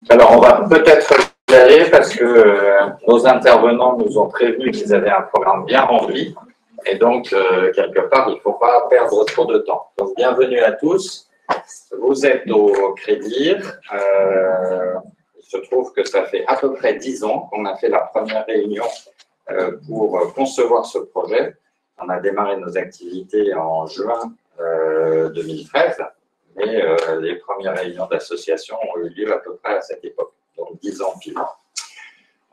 Alors, on va peut-être y aller parce que nos intervenants nous ont prévenu qu'ils avaient un programme bien rempli. Et donc, quelque part, il ne faut pas perdre trop de temps. Donc, bienvenue à tous. Vous êtes au Crédir. Il se trouve que ça fait à peu près 10 ans qu'on a fait la première réunion pour concevoir ce projet. On a démarré nos activités en juin 2013. Mais les premières réunions d'association ont eu lieu à peu près à cette époque, donc 10 ans pile.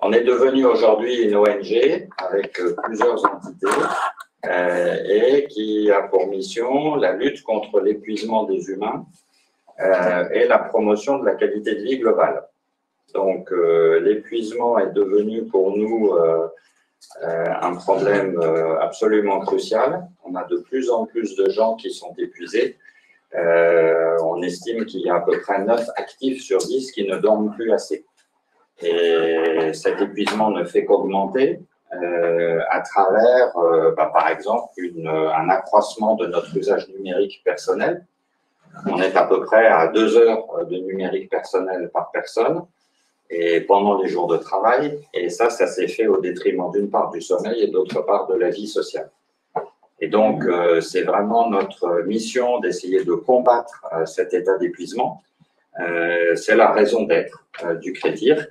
On est devenu aujourd'hui une ONG avec plusieurs entités et qui a pour mission la lutte contre l'épuisement des humains et la promotion de la qualité de vie globale. Donc l'épuisement est devenu pour nous un problème absolument crucial. On a de plus en plus de gens qui sont épuisés. On estime qu'il y a à peu près 9 actifs sur 10 qui ne dorment plus assez. Et cet épuisement ne fait qu'augmenter à travers, par exemple, un accroissement de notre usage numérique personnel. On est à peu près à 2 heures de numérique personnel par personne et pendant les jours de travail. Et ça s'est fait au détriment d'une part du sommeil et d'autre part de la vie sociale. Et donc, c'est vraiment notre mission d'essayer de combattre cet état d'épuisement. C'est la raison d'être du Crédir.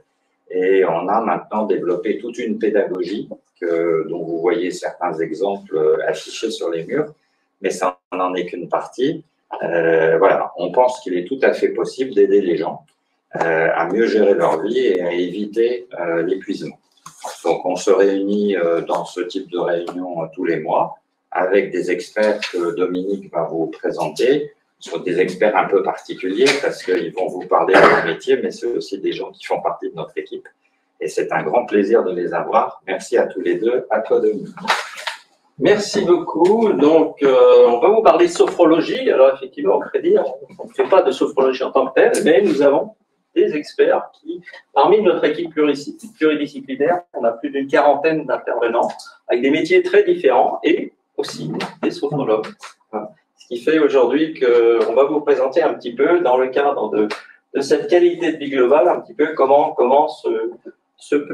Et on a maintenant développé toute une pédagogie dont vous voyez certains exemples affichés sur les murs, mais ça n'en est qu'une partie. Voilà, on pense qu'il est tout à fait possible d'aider les gens à mieux gérer leur vie et à éviter l'épuisement. Donc, on se réunit dans ce type de réunion tous les mois, avec des experts que Dominique va vous présenter. Ce sont des experts un peu particuliers parce qu'ils vont vous parler de leur métier, mais c'est aussi des gens qui font partie de notre équipe. Et c'est un grand plaisir de les avoir. Merci à tous les deux. À toi, Dominique. Merci beaucoup. Donc, on va vous parler de sophrologie. Alors, effectivement, au Crédir, on ne fait pas de sophrologie en tant que telle, mais nous avons des experts qui, parmi notre équipe pluridisciplinaire, on a plus d'une quarantaine d'intervenants avec des métiers très différents et aussi des sophrologues. Ce qui fait aujourd'hui qu'on va vous présenter un petit peu, dans le cadre de cette qualité de vie globale, un petit peu comment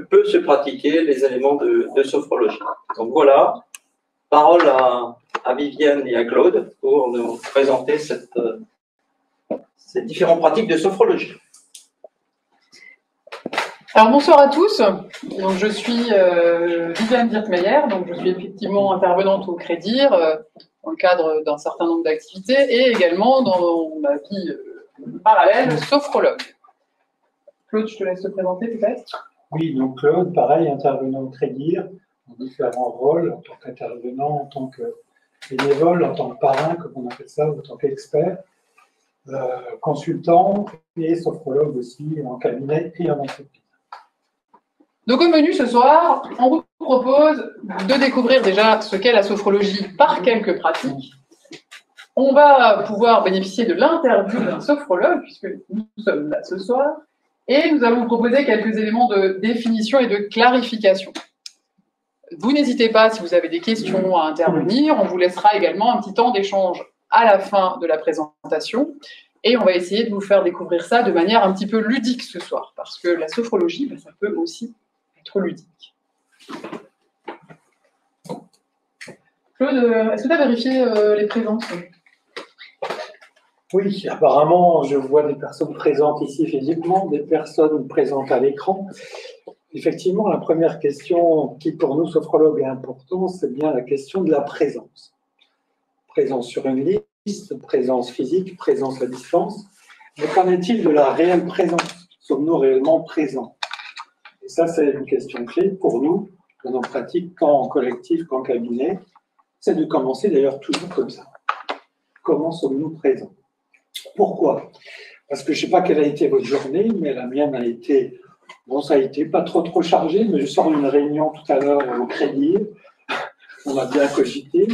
peut se pratiquer les éléments de sophrologie. Donc voilà, parole à Viviane et à Claude pour nous présenter ces différentes pratiques de sophrologie. Alors bonsoir à tous, donc, je suis Viviane Dirkmeyer, donc je suis effectivement intervenante au Crédir dans le cadre d'un certain nombre d'activités et également dans ma vie parallèle, sophrologue. Claude, je te laisse te présenter peut-être. Oui, donc Claude, pareil, intervenant au Crédir, dans différents rôles, en tant qu'intervenant, en tant que bénévole, en tant que parrain, comme on appelle ça, en tant qu'expert, consultant et sophrologue aussi en cabinet et en entreprise. Donc au menu ce soir, on vous propose de découvrir déjà ce qu'est la sophrologie par quelques pratiques. On va pouvoir bénéficier de l'interview d'un sophrologue, puisque nous sommes là ce soir, et nous allons vous proposer quelques éléments de définition et de clarification. Vous n'hésitez pas, si vous avez des questions, à intervenir. On vous laissera également un petit temps d'échange à la fin de la présentation. Et on va essayer de vous faire découvrir ça de manière un petit peu ludique ce soir, parce que la sophrologie, ça peut aussi être ludique. Claude, est-ce que tu as vérifié les présences ? Oui, apparemment, je vois des personnes présentes ici physiquement, des personnes présentes à l'écran. Effectivement, la première question qui, pour nous, sophrologues, est importante, c'est bien la question de la présence. Présence sur une liste, présence physique, présence à distance. Mais qu'en est-il de la réelle présence ? Sommes-nous réellement présents ? Et ça, c'est une question clé pour nous, dans nos pratiques, tant en collectif qu'en cabinet. C'est de commencer d'ailleurs toujours comme ça. Comment sommes-nous présents ? Pourquoi ? Parce que je ne sais pas quelle a été votre journée, mais la mienne a été, bon, ça a été pas trop chargé, mais je sors d'une réunion tout à l'heure au Crédir. On a bien cogité.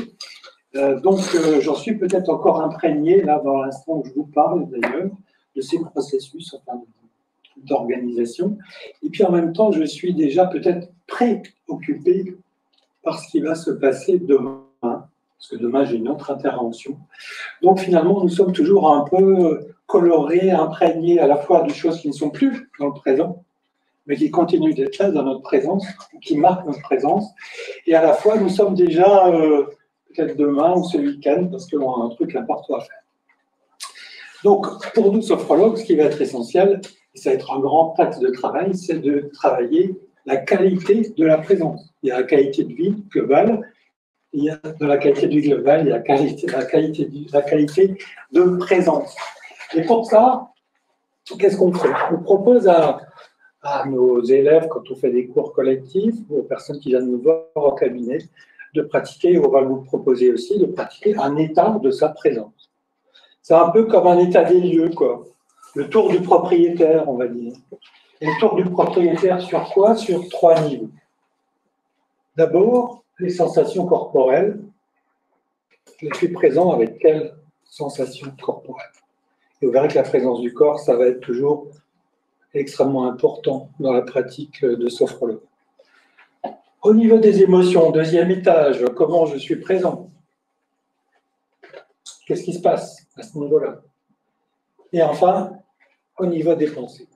Donc, j'en suis peut-être encore imprégné, là, dans l'instant où je vous parle, d'ailleurs, de ces processus d'organisation. Et puis, en même temps, je suis déjà peut-être préoccupé par ce qui va se passer demain, parce que demain, j'ai une autre intervention. Donc, finalement, nous sommes toujours un peu coloré, imprégné à la fois de choses qui ne sont plus dans le présent, mais qui continuent d'être là dans notre présence, qui marquent notre présence. Et à la fois, nous sommes déjà, peut-être demain ou ce week-end, parce qu'on a un truc important à faire. Donc, pour nous, sophrologues, ce qui va être essentiel, et ça va être un grand axe de travail, c'est de travailler la qualité de la présence. Il y a la qualité de vie globale, il y a de la qualité de vie globale, il y a la qualité de présence. Et pour ça, qu'est-ce qu'on fait? On propose à nos élèves, quand on fait des cours collectifs, ou aux personnes qui viennent nous voir au cabinet, de pratiquer, on va vous proposer aussi de pratiquer un état de sa présence. C'est un peu comme un état des lieux, quoi. Le tour du propriétaire, on va dire. Et le tour du propriétaire sur quoi? Sur 3 niveaux. D'abord, les sensations corporelles. Je suis présent avec quelles sensations corporelles? Et vous verrez que la présence du corps, ça va être toujours extrêmement important dans la pratique de sophrologue. Au niveau des émotions, deuxième étage, comment je suis présent? Qu'est-ce qui se passe à ce niveau-là? Et enfin, au niveau des pensées.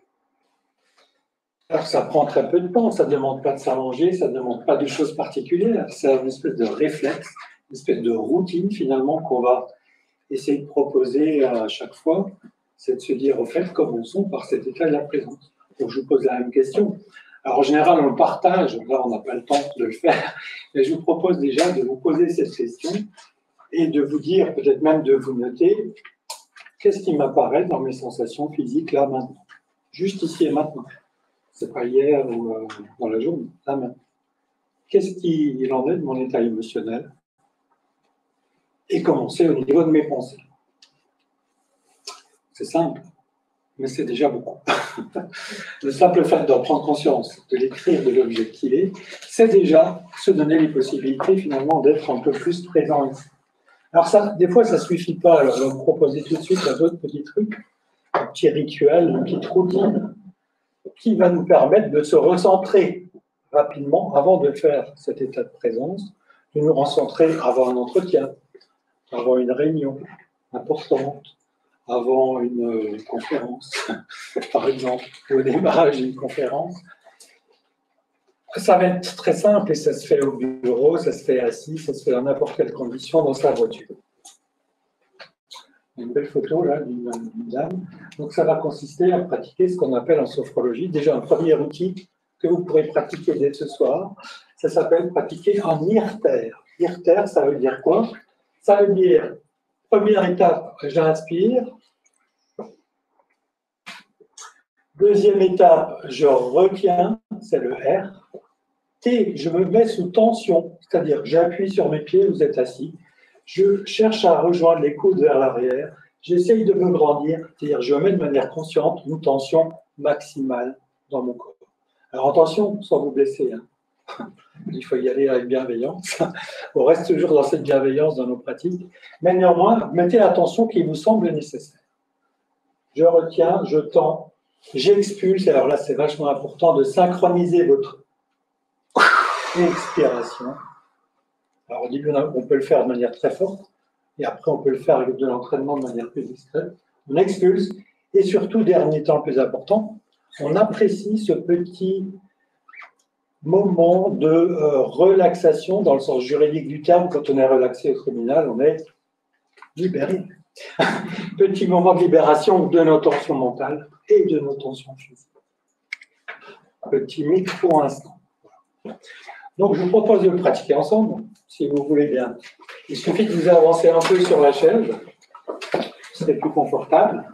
Alors, ça prend très peu de temps, ça ne demande pas de s'allonger, ça ne demande pas de choses particulières, c'est une espèce de réflexe, une espèce de routine finalement qu'on va essayer de proposer à chaque fois, c'est de se dire, au fait, commençons par cet état de la présence. Donc, je vous pose la même question. Alors, en général, on le partage, là, on n'a pas le temps de le faire, mais je vous propose déjà de vous poser cette question et de vous dire, peut-être même de vous noter, qu'est-ce qui m'apparaît dans mes sensations physiques là, maintenant? Juste ici et maintenant. C'est pas hier ou dans la journée, là maintenant. Qu'est-ce qu'il en est de mon état émotionnel? Et commencer au niveau de mes pensées. C'est simple, mais c'est déjà beaucoup. Le simple fait d'en prendre conscience, de l'écrire, de l'objectiver, c'est déjà se donner les possibilités finalement d'être un peu plus présent ici. Alors ça, des fois, ça ne suffit pas. Alors, je vais vous proposer tout de suite un autre petit truc, un petit rituel, une petite routine qui va nous permettre de se recentrer rapidement avant de faire cet état de présence, de nous recentrer avant un entretien, avant une réunion importante, avant une conférence, par exemple, au démarrage d'une conférence. Ça va être très simple et ça se fait au bureau, ça se fait assis, ça se fait dans n'importe quelle condition dans sa voiture. Une belle photo là d'une dame. Donc ça va consister à pratiquer ce qu'on appelle en sophrologie, déjà un premier outil que vous pourrez pratiquer dès ce soir, ça s'appelle pratiquer en IRTER. IRTER, ça veut dire quoi? Ça veut dire, première étape, j'inspire. Deuxième étape, je retiens, c'est le R. T, je me mets sous tension, c'est-à-dire j'appuie sur mes pieds, vous êtes assis. Je cherche à rejoindre les coudes vers l'arrière. J'essaye de me grandir, c'est-à-dire je mets de manière consciente une tension maximale dans mon corps. Alors attention, sans vous blesser. Hein. Il faut y aller avec bienveillance. On reste toujours dans cette bienveillance dans nos pratiques. Mais néanmoins, mettez la tension qui vous semble nécessaire. Je retiens, je tends, j'expulse. Alors là, c'est vachement important de synchroniser votre expiration. Alors au début, on peut le faire de manière très forte, et après on peut le faire avec de l'entraînement de manière plus discrète. On expulse, et surtout, dernier temps le plus important, on apprécie ce petit moment de relaxation, dans le sens juridique du terme. Quand on est relaxé au tribunal, on est libéré. Petit moment de libération de nos tensions mentales et de nos tensions physiques. Petit micro-instant. Donc, je vous propose de le pratiquer ensemble, si vous voulez bien. Il suffit de vous avancer un peu sur la chaise, c'est plus confortable.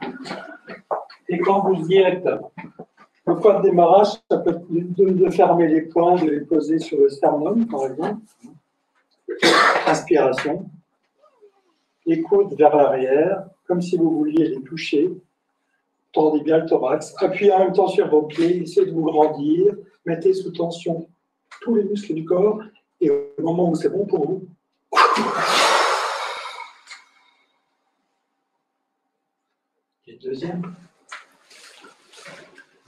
Et quand vous y êtes, le point de démarrage, ça peut être de fermer les poings, de les poser sur le sternum, par exemple. Inspiration. Les coudes vers l'arrière, comme si vous vouliez les toucher. Tendez bien le thorax. Appuyez en même temps sur vos pieds, essayez de vous grandir. Mettez sous tension tous les muscles du corps, et au moment où c'est bon pour vous, et deuxième,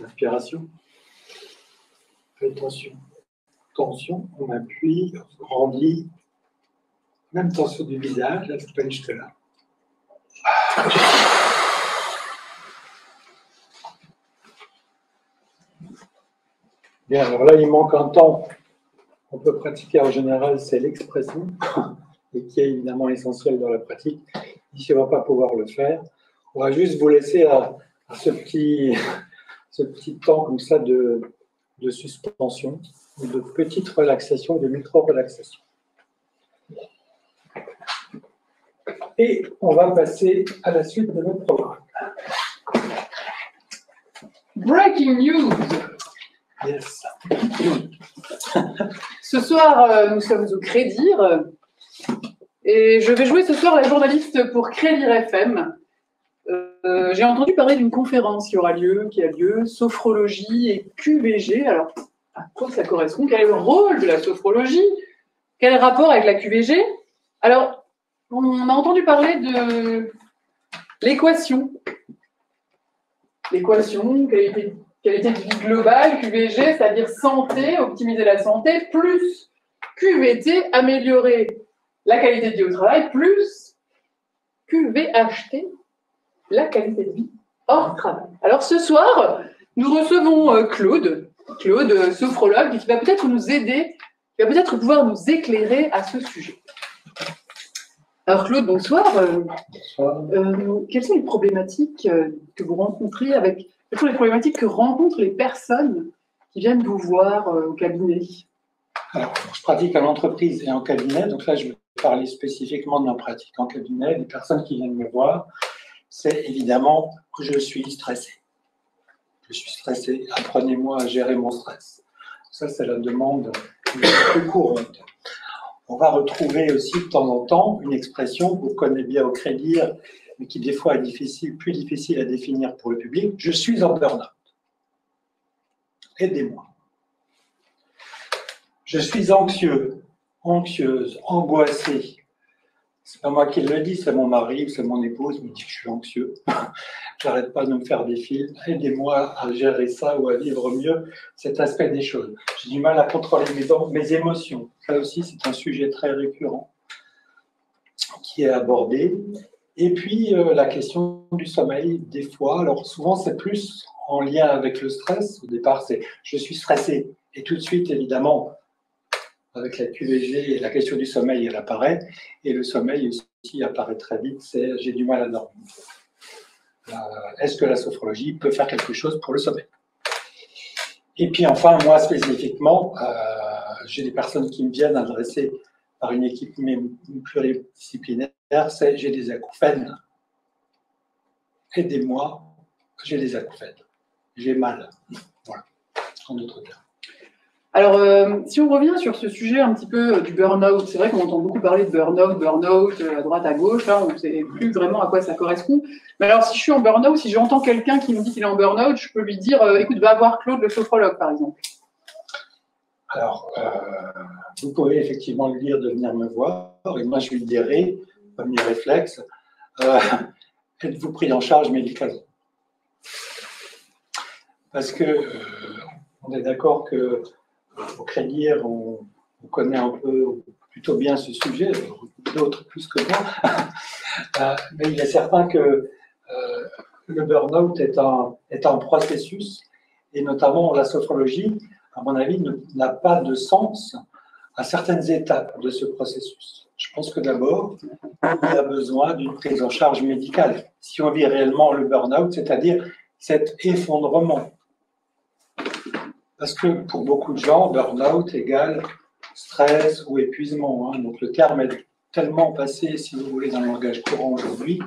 inspiration, rétention, tension, on appuie, on grandit, même tension du visage, là, c'est pas jusque là. Bien, alors là, il manque un temps qu'on peut pratiquer en général, c'est l'expression, et qui est évidemment essentiel dans la pratique. Ici, on ne va pas pouvoir le faire. On va juste vous laisser à ce petit temps comme ça de suspension, de petite relaxation, de micro-relaxation. Et on va passer à la suite de notre programme. Breaking news! Yes. Ce soir, nous sommes au Crédire et je vais jouer ce soir la journaliste pour Crédire FM. J'ai entendu parler d'une conférence qui a lieu, sophrologie et QVG. Alors, à quoi ça correspond? Quel est le rôle de la sophrologie? Quel est le rapport avec la QVG? Alors, on a entendu parler de l'équation. L'équation, qualité de vie globale, QVG, c'est-à-dire santé, optimiser la santé, plus QVT, améliorer la qualité de vie au travail, plus QVHT, la qualité de vie hors travail. Alors ce soir, nous recevons Claude, sophrologue, qui va peut-être nous aider, qui va peut-être pouvoir nous éclairer à ce sujet. Alors Claude, bonsoir. Bonsoir. Quelles sont les problématiques que vous rencontrez quelles sont les problématiques que rencontrent les personnes qui viennent vous voir au cabinet? Alors, je pratique en entreprise et en cabinet, donc là, je vais parler spécifiquement de ma pratique en cabinet. Les personnes qui viennent me voir, c'est évidemment que je suis stressé. Je suis stressé, apprenez-moi à gérer mon stress. Ça, c'est la demande la plus courante. On va retrouver aussi de temps en temps une expression que vous connaissez bien au Crédire, mais qui des fois est plus difficile à définir pour le public. Je suis en burn-out. Aidez-moi. Je suis anxieux, anxieuse, angoissée. C'est pas moi qui le dis, c'est mon mari ou c'est mon épouse qui me dit que je suis anxieux. J'arrête pas de me faire des fils. Aidez-moi à gérer ça ou à vivre mieux cet aspect des choses. J'ai du mal à contrôler mes émotions. Ça aussi, c'est un sujet très récurrent qui est abordé. Et puis, la question du sommeil, des fois, alors souvent, c'est plus en lien avec le stress. Au départ, c'est « je suis stressé ». Et tout de suite, évidemment, avec la QVG et la question du sommeil, elle apparaît. Et le sommeil aussi apparaît très vite, c'est « j'ai du mal à dormir ». Est-ce que la sophrologie peut faire quelque chose pour le sommeil? Et puis enfin, moi spécifiquement, j'ai des personnes qui me viennent adressées par une équipe pluridisciplinaire, c'est « j'ai des acouphènes, aidez-moi, j'ai des acouphènes, j'ai mal ». Voilà, en d'autres termes. Alors, si on revient sur ce sujet un petit peu du burn-out, c'est vrai qu'on entend beaucoup parler de burn-out, à droite, à gauche, là, on ne sait plus vraiment à quoi ça correspond. Mais alors, si je suis en burn-out, si j'entends quelqu'un qui me dit qu'il est en burn-out, je peux lui dire, écoute, va voir Claude, le sophrologue, par exemple. Alors, vous pouvez effectivement lui dire de venir me voir, et moi je lui dirai, premier réflexe, êtes-vous pris en charge médicalement? Parce que on est d'accord que au Crédire, on connaît un peu plutôt bien ce sujet, d'autres plus que moi, mais il est certain que le burn-out est un processus, et notamment la sophrologie, à mon avis, n'a pas de sens à certaines étapes de ce processus. Je pense que d'abord, il y a besoin d'une prise en charge médicale. Si on vit réellement le burn-out, c'est-à-dire cet effondrement. Parce que pour beaucoup de gens, burn-out égale stress ou épuisement. Donc le terme est tellement passé, si vous voulez, dans le langage courant aujourd'hui,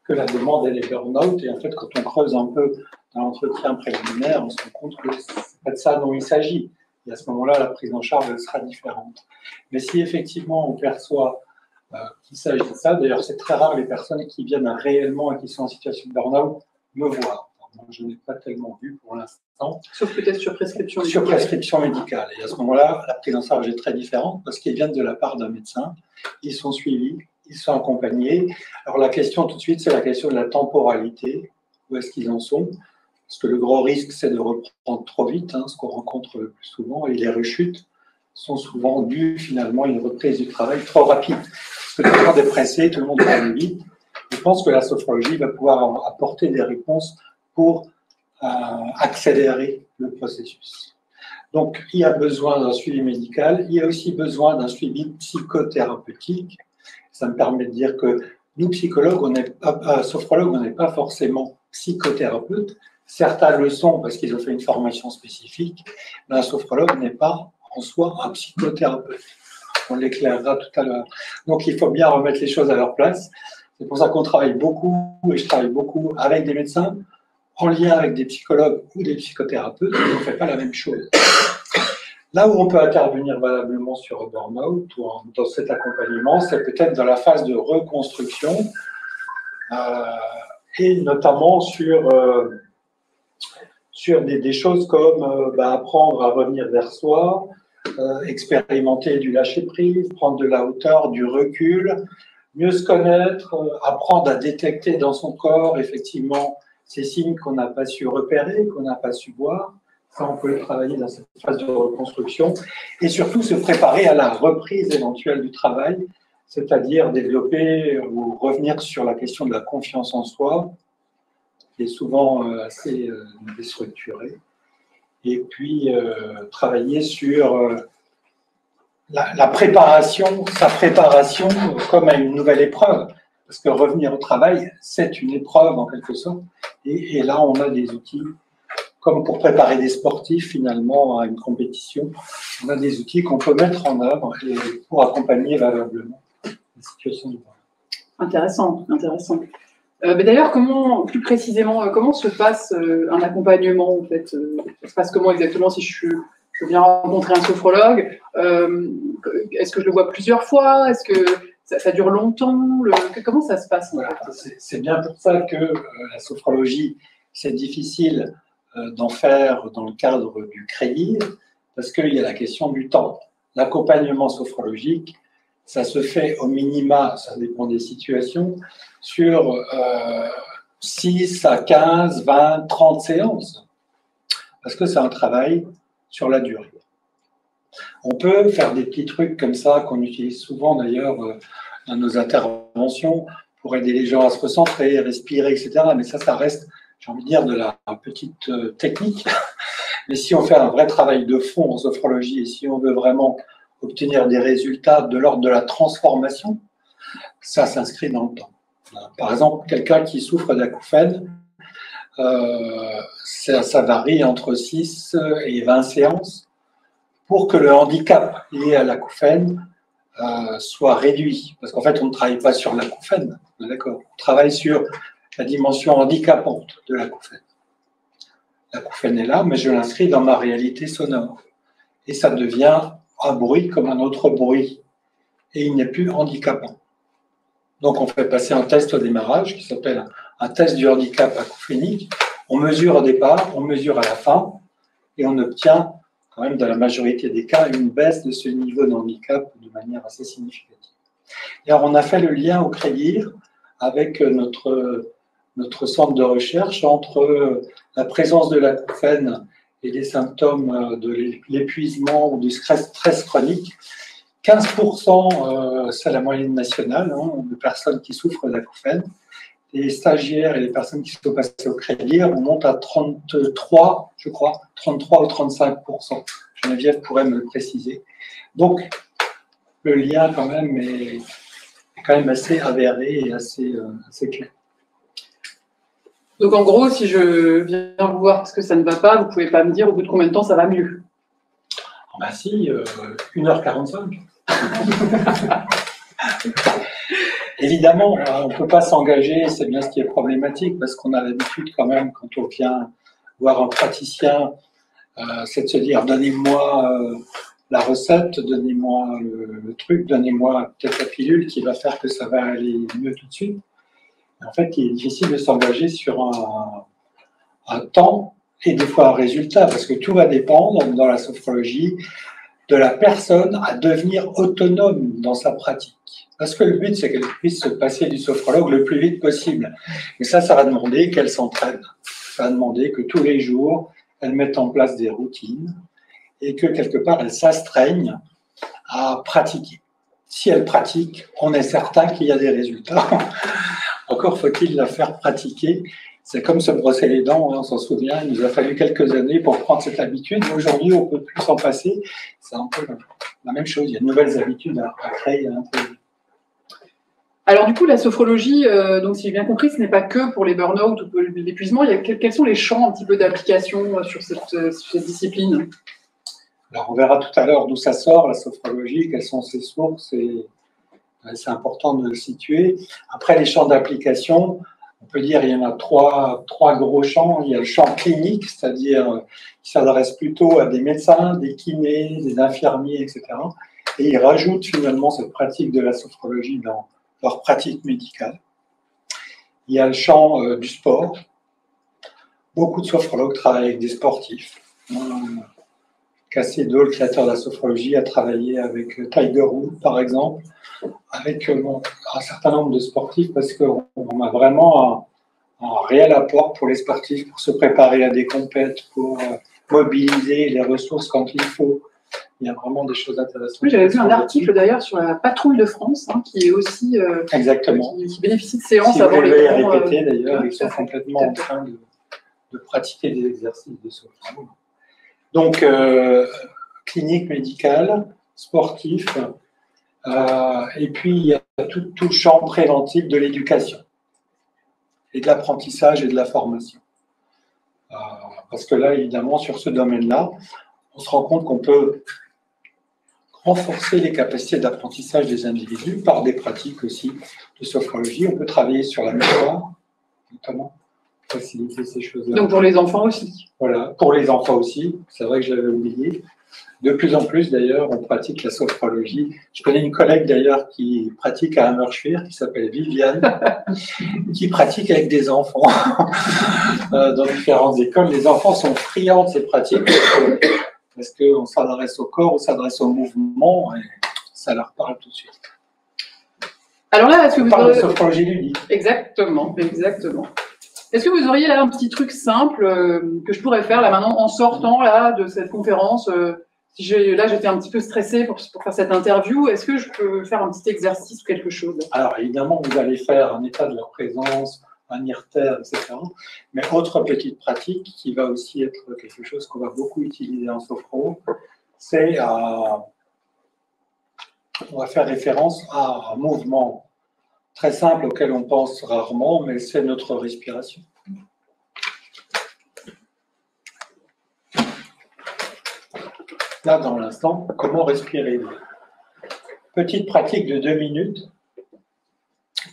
que la demande, elle est burn-out. Et en fait, quand on creuse un peu dans l'entretien préliminaire, on se rend compte que c'est pas de ça dont il s'agit. Et à ce moment-là, la prise en charge, elle sera différente. Mais si effectivement on perçoit qu'il s'agit de ça, d'ailleurs c'est très rare les personnes qui viennent réellement et qui sont en situation de burn-out me voir. Moi, je n'ai pas tellement vu pour l'instant. Sauf peut-être sur prescription médicale. Sur prescription médicale. Et à ce moment-là, la prise en charge est très différente parce qu'ils viennent de la part d'un médecin, ils sont suivis, ils sont accompagnés. Alors la question tout de suite, c'est la question de la temporalité. Où est-ce qu'ils en sont? Parce que le gros risque, c'est de reprendre trop vite, ce qu'on rencontre le plus souvent, et les rechutes sont souvent dues finalement à une reprise du travail trop rapide. Parce que tout le monde est pressé, tout le monde va aller vite. Je pense que la sophrologie va pouvoir apporter des réponses pour accélérer le processus. Donc, il y a besoin d'un suivi médical, il y a aussi besoin d'un suivi psychothérapeutique. Ça me permet de dire que nous, psychologues, sophrologues, on n'est pas forcément psychothérapeutes. Certains le sont parce qu'ils ont fait une formation spécifique, mais un sophrologue n'est pas en soi un psychothérapeute. On l'éclairera tout à l'heure. Donc, il faut bien remettre les choses à leur place. C'est pour ça qu'on travaille beaucoup, et je travaille beaucoup avec des médecins, en lien avec des psychologues ou des psychothérapeutes, mais on ne fait pas la même chose. Là où on peut intervenir valablement sur un burn-out ou dans cet accompagnement, c'est peut-être dans la phase de reconstruction, et notamment sur des choses comme apprendre à revenir vers soi, expérimenter du lâcher-prise, prendre de la hauteur, du recul, mieux se connaître, apprendre à détecter dans son corps, effectivement, ces signes qu'on n'a pas su repérer, qu'on n'a pas su voir. Ça, on peut le travailler dans cette phase de reconstruction. Et surtout, se préparer à la reprise éventuelle du travail, c'est-à-dire développer ou revenir sur la question de la confiance en soi, qui est souvent assez déstructurée. Et puis, travailler sur sa préparation comme à une nouvelle épreuve. Parce que revenir au travail, c'est une épreuve en quelque sorte. Et là, on a des outils, comme pour préparer des sportifs finalement à une compétition, on a des outils qu'on peut mettre en œuvre pour accompagner valablement la situation du travail. Intéressant, intéressant. D'ailleurs, plus précisément, comment se passe un accompagnement en fait ça se passe comment exactement si je viens rencontrer un sophrologue? Est-ce que je le vois plusieurs fois? Est-ce que ça dure longtemps? Comment ça se passe? Voilà, c'est bien pour ça que la sophrologie, c'est difficile d'en faire dans le cadre du crédit, parce qu'il y a la question du temps. L'accompagnement sophrologique, ça se fait au minima, ça dépend des situations, sur 6 à 15, 20, 30 séances, parce que c'est un travail sur la durée. On peut faire des petits trucs comme ça, qu'on utilise souvent d'ailleurs dans nos interventions, pour aider les gens à se recentrer, respirer, etc. Mais ça reste, j'ai envie de dire, de la petite technique. Mais si on fait un vrai travail de fond en sophrologie, et si on veut vraiment obtenir des résultats de l'ordre de la transformation, ça s'inscrit dans le temps. Par exemple, quelqu'un qui souffre d'acouphènes, ça varie entre 6 et 20 séances pour que le handicap lié à l'acouphène soit réduit. Parce qu'en fait, on ne travaille pas sur l'acouphène, d'accord ? On travaille sur la dimension handicapante de l'acouphène. L'acouphène est là, mais je l'inscris dans ma réalité sonore. Et ça devient un bruit comme un autre bruit. Et il n'est plus handicapant. Donc, on fait passer un test au démarrage qui s'appelle un test du handicap acouphénique. On mesure au départ, on mesure à la fin, et on obtient, quand même, dans la majorité des cas, une baisse de ce niveau de handicap de manière assez significative. Et alors, on a fait le lien au CREDIR avec notre centre de recherche entre la présence de l'acouphène et les symptômes de l'épuisement ou du stress chronique. 15%, c'est la moyenne nationale de personnes qui souffrent d'acouphènes. Les stagiaires et les personnes qui sont passées au CREDIR, on monte à 33, je crois, 33 ou 35%. Geneviève pourrait me le préciser. Donc, le lien quand même est quand même assez avéré et assez clair. Donc en gros, si je viens vous voir parce que ça ne va pas, vous ne pouvez pas me dire au bout de combien de temps ça va mieux? Ben si, 1h45. Évidemment, on ne peut pas s'engager, c'est bien ce qui est problématique, parce qu'on a l'habitude quand même, quand on vient voir un praticien, c'est de se dire, donnez-moi la recette, donnez-moi le truc, donnez-moi peut-être la pilule qui va faire que ça va aller mieux tout de suite. En fait, il est difficile de s'engager sur un temps et des fois un résultat, parce que tout va dépendre, dans la sophrologie, de la personne à devenir autonome dans sa pratique. Parce que le but, c'est qu'elle puisse se passer du sophrologue le plus vite possible. Et ça va demander qu'elle s'entraîne. Ça va demander que tous les jours, elle mette en place des routines et que quelque part, elle s'astreigne à pratiquer. Si elle pratique, on est certain qu'il y a des résultats. Encore faut-il la faire pratiquer. C'est comme se brosser les dents, hein, on s'en souvient, il nous a fallu quelques années pour prendre cette habitude. Aujourd'hui, on ne peut plus s'en passer. C'est un peu la même chose, il y a de nouvelles habitudes à créer. Un peu. Alors du coup, la sophrologie, donc si j'ai bien compris, ce n'est pas que pour les burn-out ou pour l'épuisement. Quels sont les champs un petit peu d'application sur cette discipline? Alors on verra tout à l'heure d'où ça sort, la sophrologie, quelles sont ses sources, et c'est important de le situer. Après, les champs d'application, on peut dire qu'il y en a trois gros champs. Il y a le champ clinique, c'est-à-dire qui s'adresse plutôt à des médecins, des kinés, des infirmiers, etc. Et ils rajoutent finalement cette pratique de la sophrologie dans leur pratique médicale. Il y a le champ du sport. Beaucoup de sophrologues travaillent avec des sportifs. Cassedo, le créateur de la sophrologie, a travaillé avec Tiger Woods, par exemple, avec un certain nombre de sportifs, parce qu'on a vraiment un réel apport pour les sportifs, pour se préparer à des compètes, pour mobiliser les ressources quand il faut. Il y a vraiment des choses intéressantes. Oui, j'avais vu un article d'ailleurs sur la patrouille de France, hein, qui est aussi exactement. Qui bénéficie de séances si avant les grands. Répéter d'ailleurs, ils sont complètement en train de pratiquer des exercices de sophrologie. Donc, clinique médicale, sportif, et puis il y a tout le champ préventif de l'éducation et de l'apprentissage et de la formation. Parce que là, évidemment, sur ce domaine-là, on se rend compte qu'on peut renforcer les capacités d'apprentissage des individus par des pratiques aussi de sophrologie. On peut travailler sur la mémoire, notamment, faciliter ces choses-là. Donc pour les enfants aussi. Voilà, pour les enfants aussi, c'est vrai que je l'avais oublié. De plus en plus, d'ailleurs, on pratique la sophrologie. Je connais une collègue, d'ailleurs, qui pratique à Hammerschwir, qui s'appelle Viviane, qui pratique avec des enfants dans différentes écoles. Les enfants sont friands de ces pratiques parce qu'on s'adresse au corps, on s'adresse au mouvement, et ça leur parle tout de suite. Alors là, est-ce que on vous parle de sophrologie ludique. Exactement, exactement. Est-ce que vous auriez là un petit truc simple que je pourrais faire là maintenant en sortant là de cette conférence si là j'étais un petit peu stressée pour faire cette interview, est-ce que je peux faire un petit exercice ou quelque chose? Alors évidemment, vous allez faire un état de leur présence, un IRTER, etc. Mais autre petite pratique qui va aussi être quelque chose qu'on va beaucoup utiliser en sophro, c'est on va faire référence à un mouvement très simple auquel on pense rarement, mais c'est notre respiration. Là, dans l'instant, comment respirer? Petite pratique de 2 minutes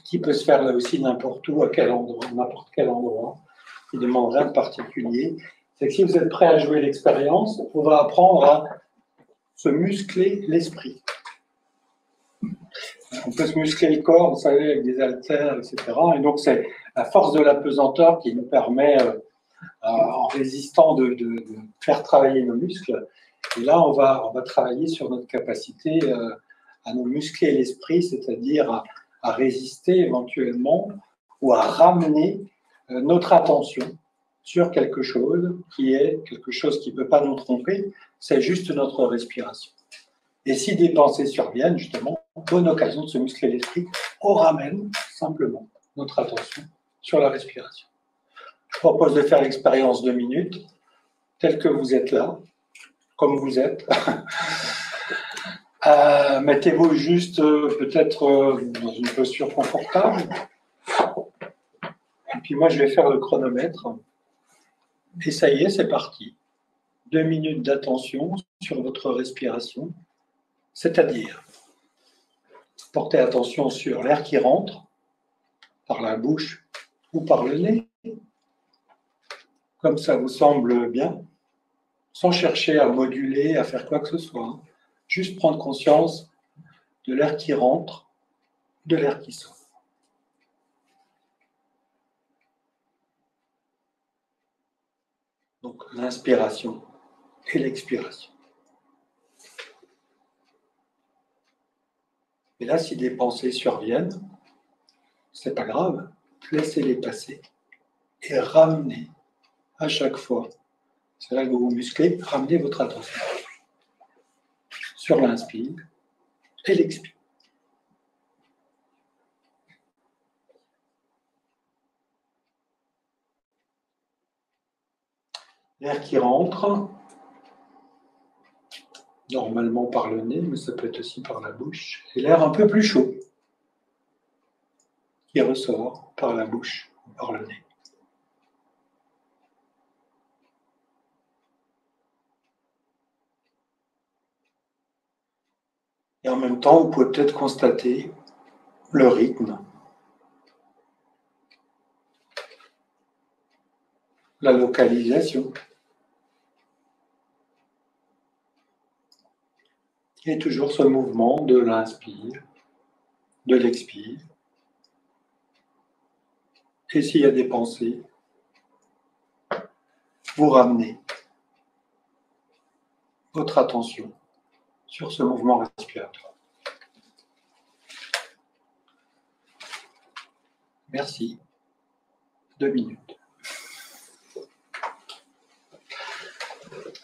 qui peut se faire là aussi n'importe où, à quel endroit, n'importe quel endroit, qui ne demande rien de particulier. C'est que si vous êtes prêt à jouer l'expérience, on va apprendre à se muscler l'esprit. On peut se muscler le corps, vous savez, avec des haltères, etc. Et donc, c'est la force de la pesanteur qui nous permet, en résistant, de faire travailler nos muscles. Et là, on va travailler sur notre capacité à nous muscler l'esprit, c'est-à-dire à résister éventuellement ou à ramener notre attention sur quelque chose qui ne peut pas nous tromper, c'est juste notre respiration. Et si des pensées surviennent, justement, bonne occasion de se muscler l'esprit, on ramène simplement notre attention sur la respiration. Je propose de faire l'expérience 2 minutes, telle que vous êtes là, comme vous êtes. Mettez-vous juste peut-être dans une posture confortable. Et puis moi, je vais faire le chronomètre. Et ça y est, c'est parti. 2 minutes d'attention sur votre respiration. C'est-à-dire, portez attention sur l'air qui rentre par la bouche ou par le nez, comme ça vous semble bien, sans chercher à moduler, à faire quoi que ce soit. Juste prendre conscience de l'air qui rentre, de l'air qui sort. Donc l'inspiration et l'expiration. Et là, si des pensées surviennent, c'est pas grave, laissez-les passer et ramenez à chaque fois. C'est là que vous vous musclez, ramenez votre attention sur l'inspire et l'expire. L'air qui rentre, normalement par le nez, mais ça peut être aussi par la bouche. Et l'air un peu plus chaud, qui ressort par la bouche ou par le nez. Et en même temps, vous pouvez peut-être constater le rythme, la localisation. Et toujours ce mouvement de l'inspire, de l'expire. Et s'il y a des pensées, vous ramenez votre attention sur ce mouvement respiratoire. Merci. 2 minutes.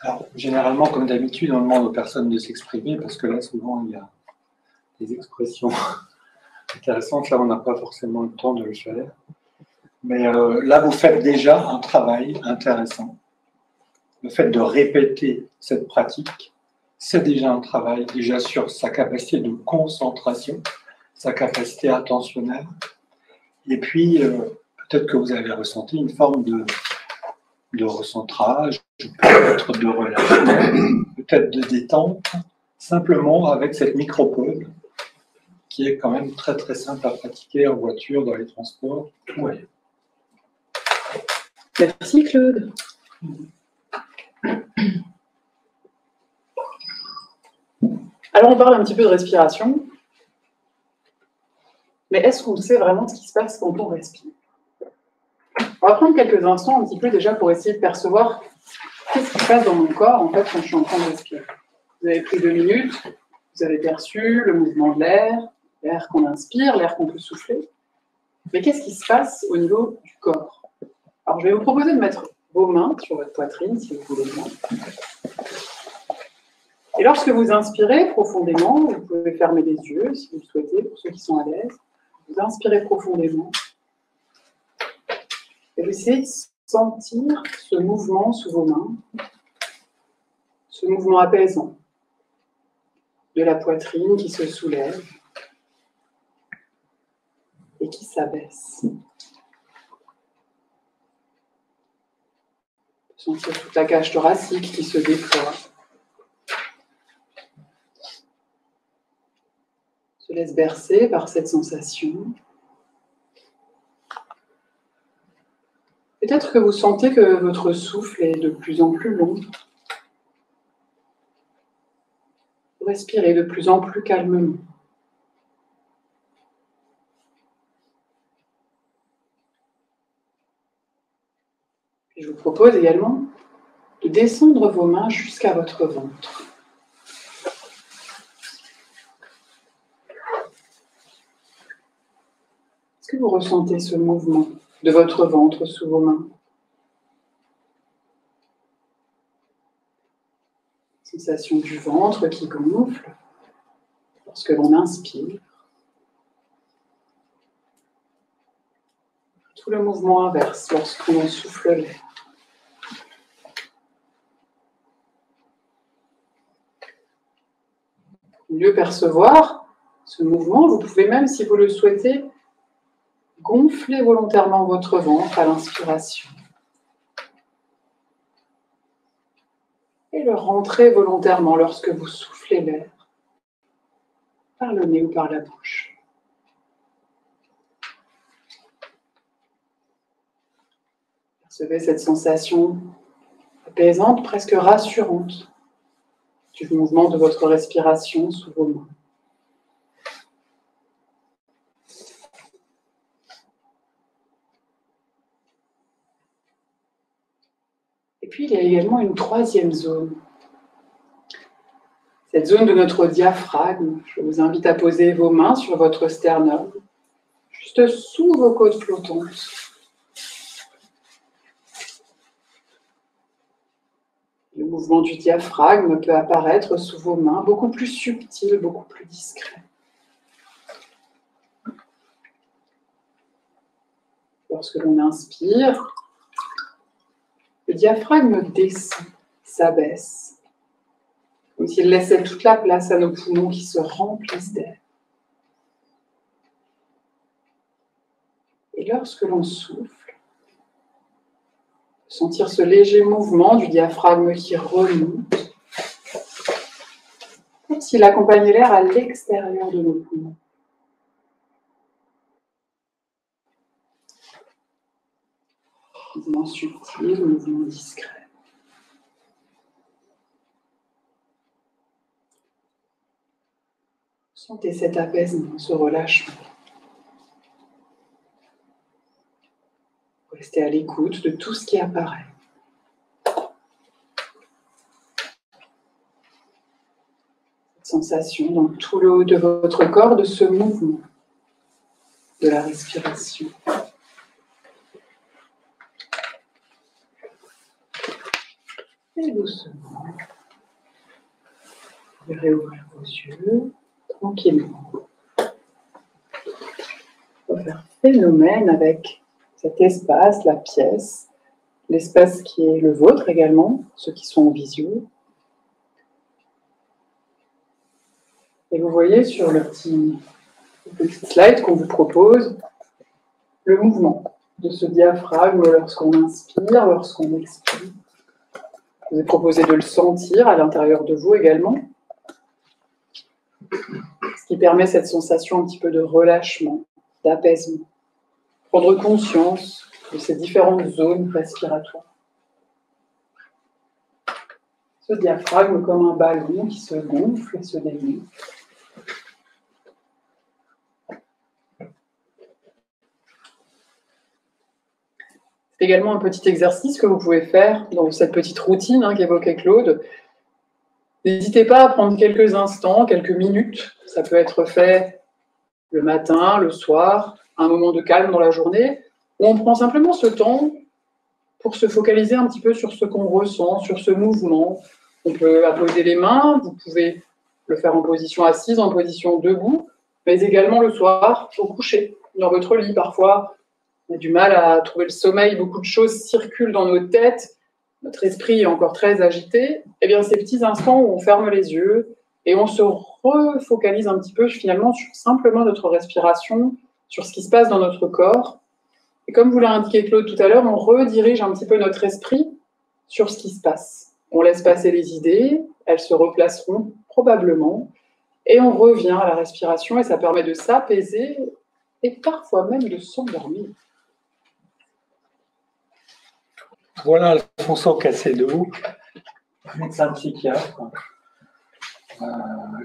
Alors, généralement, comme d'habitude, on demande aux personnes de s'exprimer parce que là, souvent, il y a des expressions intéressantes. Là, on n'a pas forcément le temps de le faire. Mais là, vous faites déjà un travail intéressant. Le fait de répéter cette pratique, c'est déjà un travail déjà sur sa capacité de concentration, sa capacité attentionnelle. Et puis, peut-être que vous avez ressenti une forme de recentrage, peut-être de relâchement, peut-être de détente, simplement avec cette micro-pause qui est quand même très très simple à pratiquer en voiture, dans les transports, tout ailleurs. Merci Claude. Alors on parle un petit peu de respiration, mais est-ce qu'on sait vraiment ce qui se passe quand on respire? On va prendre quelques instants un petit peu déjà pour essayer de percevoir qu'est-ce qui se passe dans mon corps en fait quand je suis en train de respirer. Vous avez pris 2 minutes, vous avez perçu le mouvement de l'air qu'on inspire, l'air qu'on peut souffler. Mais qu'est-ce qui se passe au niveau du corps? Alors je vais vous proposer de mettre vos mains sur votre poitrine si vous voulez bien. Et lorsque vous inspirez profondément, vous pouvez fermer les yeux si vous le souhaitez, pour ceux qui sont à l'aise. Vous inspirez profondément. Et vous essayez de sentir ce mouvement sous vos mains, ce mouvement apaisant de la poitrine qui se soulève et qui s'abaisse. Sentir toute la cage thoracique qui se déploie. Se laisse bercer par cette sensation. Peut-être que vous sentez que votre souffle est de plus en plus long. Vous respirez de plus en plus calmement. Et je vous propose également de descendre vos mains jusqu'à votre ventre. Est-ce que vous ressentez ce mouvement de votre ventre sous vos mains? Sensation du ventre qui gonfle lorsque l'on inspire. Tout le mouvement inverse lorsqu'on souffle l'air. Pour mieux percevoir ce mouvement, vous pouvez même, si vous le souhaitez, gonfler volontairement votre ventre à l'inspiration. Et le rentrer volontairement lorsque vous soufflez l'air, par le nez ou par la bouche. Percevez cette sensation apaisante, presque rassurante, du mouvement de votre respiration sous vos mains. Et puis, il y a également une troisième zone. Cette zone de notre diaphragme. Je vous invite à poser vos mains sur votre sternum, juste sous vos côtes flottantes. Le mouvement du diaphragme peut apparaître sous vos mains, beaucoup plus subtil, beaucoup plus discret. Lorsque l'on inspire, Le diaphragme descend, s'abaisse, comme s'il laissait toute la place à nos poumons qui se remplissent d'air. Et lorsque l'on souffle, sentir ce léger mouvement du diaphragme qui remonte, comme s'il accompagnait l'air à l'extérieur de nos poumons. Mouvement subtil, mouvement discret. Sentez cet apaisement, ce relâchement. Restez à l'écoute de tout ce qui apparaît. Cette sensation dans tout le haut de votre corps de ce mouvement, de la respiration. Et doucement, vous pouvez réouvrir vos yeux tranquillement. On va faire phénomène avec cet espace, la pièce, l'espace qui est le vôtre également, ceux qui sont en visio. Et vous voyez sur le petit slide qu'on vous propose, le mouvement de ce diaphragme lorsqu'on inspire, lorsqu'on expire. Je vous ai proposé de le sentir à l'intérieur de vous également, ce qui permet cette sensation un petit peu de relâchement, d'apaisement. Prendre conscience de ces différentes zones respiratoires. Ce diaphragme comme un ballon qui se gonfle et se délie. C'est également un petit exercice que vous pouvez faire dans cette petite routine qu'évoquait Claude. N'hésitez pas à prendre quelques instants, quelques minutes. Ça peut être fait le matin, le soir, un moment de calme dans la journée, où on prend simplement ce temps pour se focaliser un petit peu sur ce qu'on ressent, sur ce mouvement. On peut apposer les mains, vous pouvez le faire en position assise, en position debout, mais également le soir, au coucher, dans votre lit. Parfois, on a du mal à trouver le sommeil, beaucoup de choses circulent dans nos têtes, notre esprit est encore très agité. Eh bien, ces petits instants où on ferme les yeux et on se refocalise un petit peu finalement sur simplement notre respiration, sur ce qui se passe dans notre corps. Et comme vous l'a indiqué Claude tout à l'heure, on redirige un petit peu notre esprit sur ce qui se passe. On laisse passer les idées, elles se replaceront probablement, et on revient à la respiration et ça permet de s'apaiser et parfois même de s'endormir. Voilà Alfonso Casedo, médecin psychiatre,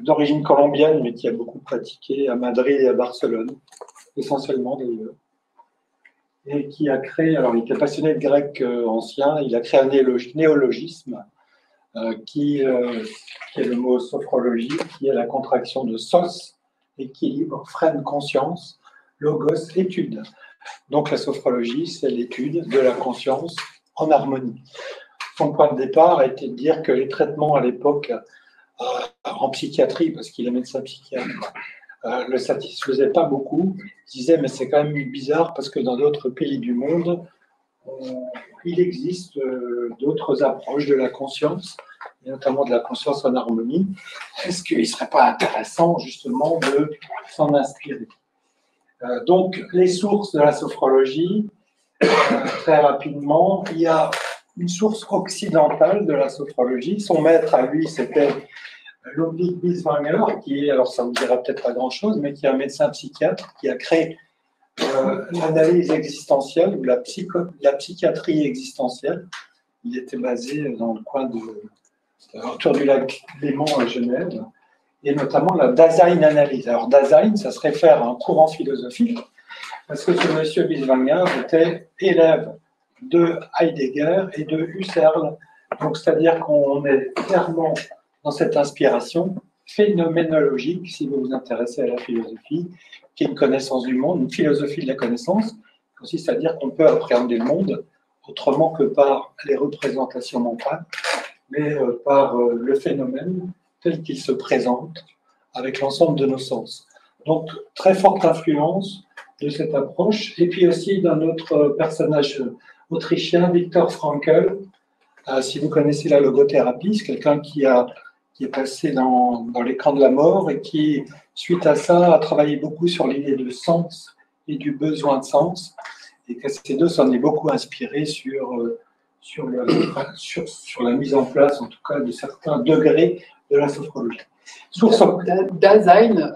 d'origine colombienne, mais qui a beaucoup pratiqué à Madrid et à Barcelone, essentiellement d'ailleurs. Et qui a créé, alors il était passionné de grec ancien, il a créé un néologisme qui est le mot sophrologie, qui est la contraction de sos, équilibre, freine, conscience, logos, étude. Donc la sophrologie, c'est l'étude de la conscience en harmonie. Son point de départ a été de dire que les traitements à l'époque en psychiatrie, parce qu'il est médecin psychiatre, le satisfaisait pas beaucoup. Il disait, mais c'est quand même bizarre parce que dans d'autres pays du monde, il existe d'autres approches de la conscience, et notamment de la conscience en harmonie. Est-ce qu'il ne serait pas intéressant justement de s'en inspirer? Donc, les sources de la sophrologie, très rapidement, il y a une source occidentale de la sophrologie. Son maître à lui, c'était Ludwig Bieswanger, qui est, alors ça ne vous dira peut-être pas grand-chose, mais qui est un médecin psychiatre qui a créé l'analyse existentielle ou la psychiatrie existentielle. Il était basé dans le coin autour du lac Léman à Genève, et notamment la Dasein-Analyse. Alors Dasein, ça se réfère à un courant philosophique, parce que ce monsieur Bieswanger était élève de Heidegger et de Husserl. Donc c'est-à-dire qu'on est clairement dans cette inspiration phénoménologique, si vous vous intéressez à la philosophie, qui est une connaissance du monde, une philosophie de la connaissance, qui consiste à dire qu'on peut appréhender le monde autrement que par les représentations mentales, mais par le phénomène tel qu'il se présente avec l'ensemble de nos sens. Donc, très forte influence de cette approche, et puis aussi d'un autre personnage autrichien, Viktor Frankl, Si vous connaissez la logothérapie, c'est quelqu'un qui est passé dans l'écran de la mort et qui, suite à ça, a travaillé beaucoup sur l'idée de sens et du besoin de sens, et que ces deux s'en est beaucoup inspiré sur la mise en place, en tout cas, de certains degrés de la sophrologie. Dasein,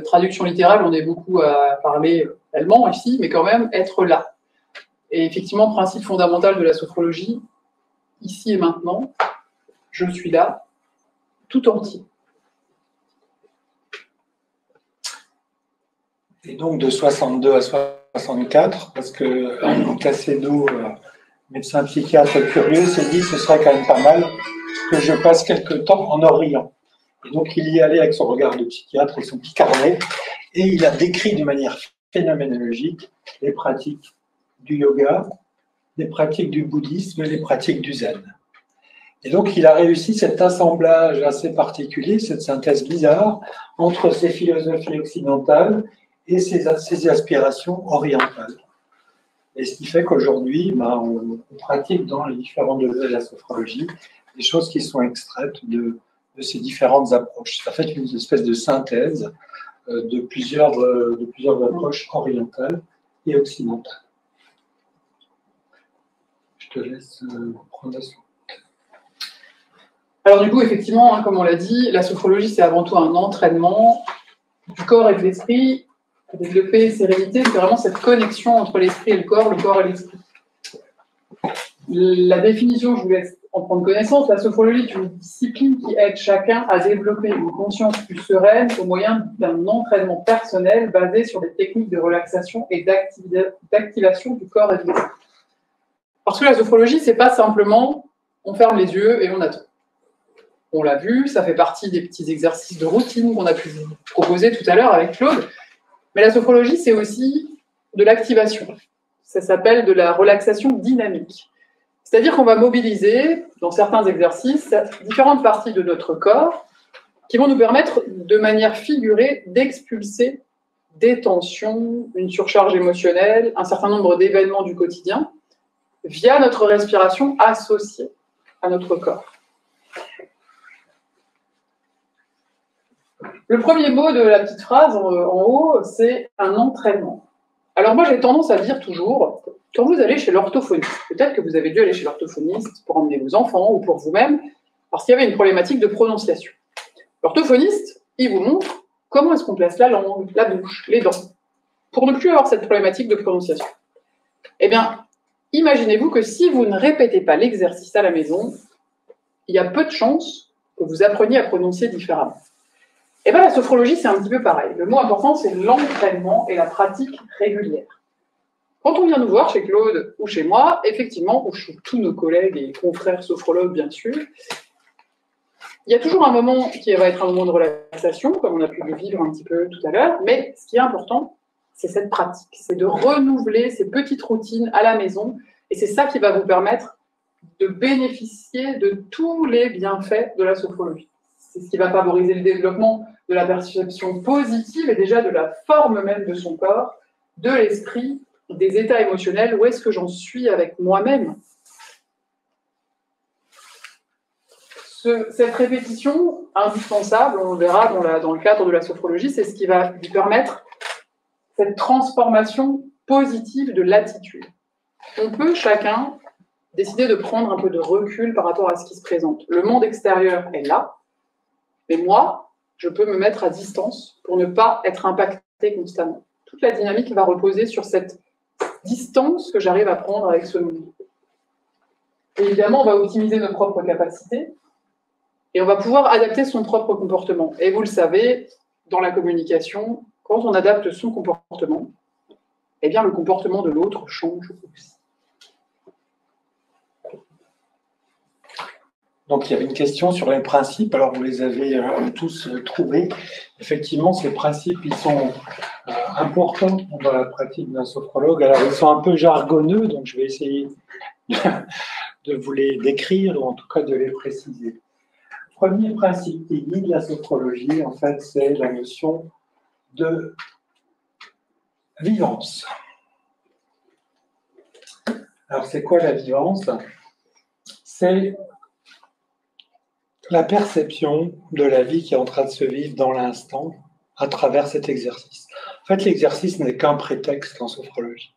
traduction littérale, on est beaucoup à parler allemand ici, mais quand même être là. Et effectivement, principe fondamental de la sophrologie, ici et maintenant, je suis là, tout entier. Et donc de 62 à 64, parce que Cassedo, médecin psychiatre curieux, s'est dit ce serait quand même pas mal que je passe quelques temps en Orient. Et donc il y allait avec son regard de psychiatre et son petit carnet, et il a décrit de manière phénoménologique les pratiques du yoga, les pratiques du bouddhisme et les pratiques du zen. Et donc il a réussi cet assemblage assez particulier, cette synthèse bizarre entre ces philosophies occidentales et ses aspirations orientales. Et ce qui fait qu'aujourd'hui, on pratique dans les différents degrés de la sophrologie des choses qui sont extraites de ces différentes approches. Ça fait une espèce de synthèse de plusieurs approches orientales et occidentales. Je te laisse prendre la suite. Alors du coup, effectivement, comme on l'a dit, la sophrologie, c'est avant tout un entraînement du corps et de l'esprit. Développer sérénité, c'est vraiment cette connexion entre l'esprit et le corps et l'esprit. La définition, je vous laisse en prendre connaissance. La sophrologie est une discipline qui aide chacun à développer une conscience plus sereine au moyen d'un entraînement personnel basé sur des techniques de relaxation et d'activation du corps et de l'esprit. Parce que la sophrologie, c'est pas simplement on ferme les yeux et on attend. On l'a vu, ça fait partie des petits exercices de routine qu'on a pu vous proposer tout à l'heure avec Claude. Mais la sophrologie, c'est aussi de l'activation. Ça s'appelle de la relaxation dynamique. C'est-à-dire qu'on va mobiliser, dans certains exercices, différentes parties de notre corps qui vont nous permettre, de manière figurée, d'expulser des tensions, une surcharge émotionnelle, un certain nombre d'événements du quotidien, via notre respiration associée à notre corps. Le premier mot de la petite phrase en haut, c'est un entraînement. Alors moi, j'ai tendance à dire toujours, quand vous allez chez l'orthophoniste, peut-être que vous avez dû aller chez l'orthophoniste pour emmener vos enfants ou pour vous-même, parce qu'il y avait une problématique de prononciation. L'orthophoniste, il vous montre comment est-ce qu'on place la langue, la bouche, les dents, pour ne plus avoir cette problématique de prononciation. Eh bien, imaginez-vous que si vous ne répétez pas l'exercice à la maison, il y a peu de chances que vous appreniez à prononcer différemment. Et bien la sophrologie, c'est un petit peu pareil. Le mot important, c'est l'entraînement et la pratique régulière. Quand on vient nous voir chez Claude ou chez moi, effectivement, ou chez tous nos collègues et confrères sophrologues, bien sûr, il y a toujours un moment qui va être un moment de relaxation, comme on a pu le vivre un petit peu tout à l'heure, mais ce qui est important, c'est cette pratique, c'est de renouveler ces petites routines à la maison, et c'est ça qui va vous permettre de bénéficier de tous les bienfaits de la sophrologie. C'est ce qui va favoriser le développement de la perception positive et déjà de la forme même de son corps, de l'esprit, des états émotionnels. Où est-ce que j'en suis avec moi-même ? Cette répétition indispensable, on le verra dans le cadre de la sophrologie, c'est ce qui va lui permettre cette transformation positive de l'attitude. On peut chacun décider de prendre un peu de recul par rapport à ce qui se présente. Le monde extérieur est là, mais moi, je peux me mettre à distance pour ne pas être impacté constamment. Toute la dynamique va reposer sur cette distance que j'arrive à prendre avec ce monde. Et évidemment, on va optimiser nos propres capacités et on va pouvoir adapter son propre comportement. Et vous le savez, dans la communication, quand on adapte son comportement, eh bien, le comportement de l'autre change aussi. Donc, il y avait une question sur les principes. Alors, vous les avez tous trouvés. Effectivement, ces principes, ils sont importants dans la pratique d'un sophrologue. Alors, ils sont un peu jargonneux, donc je vais essayer de vous les décrire, ou en tout cas de les préciser. Le premier principe qui guide la sophrologie, en fait, c'est la notion de vivance. Alors, c'est quoi la vivance ? c'est la perception de la vie qui est en train de se vivre dans l'instant à travers cet exercice. En fait, l'exercice n'est qu'un prétexte en sophrologie.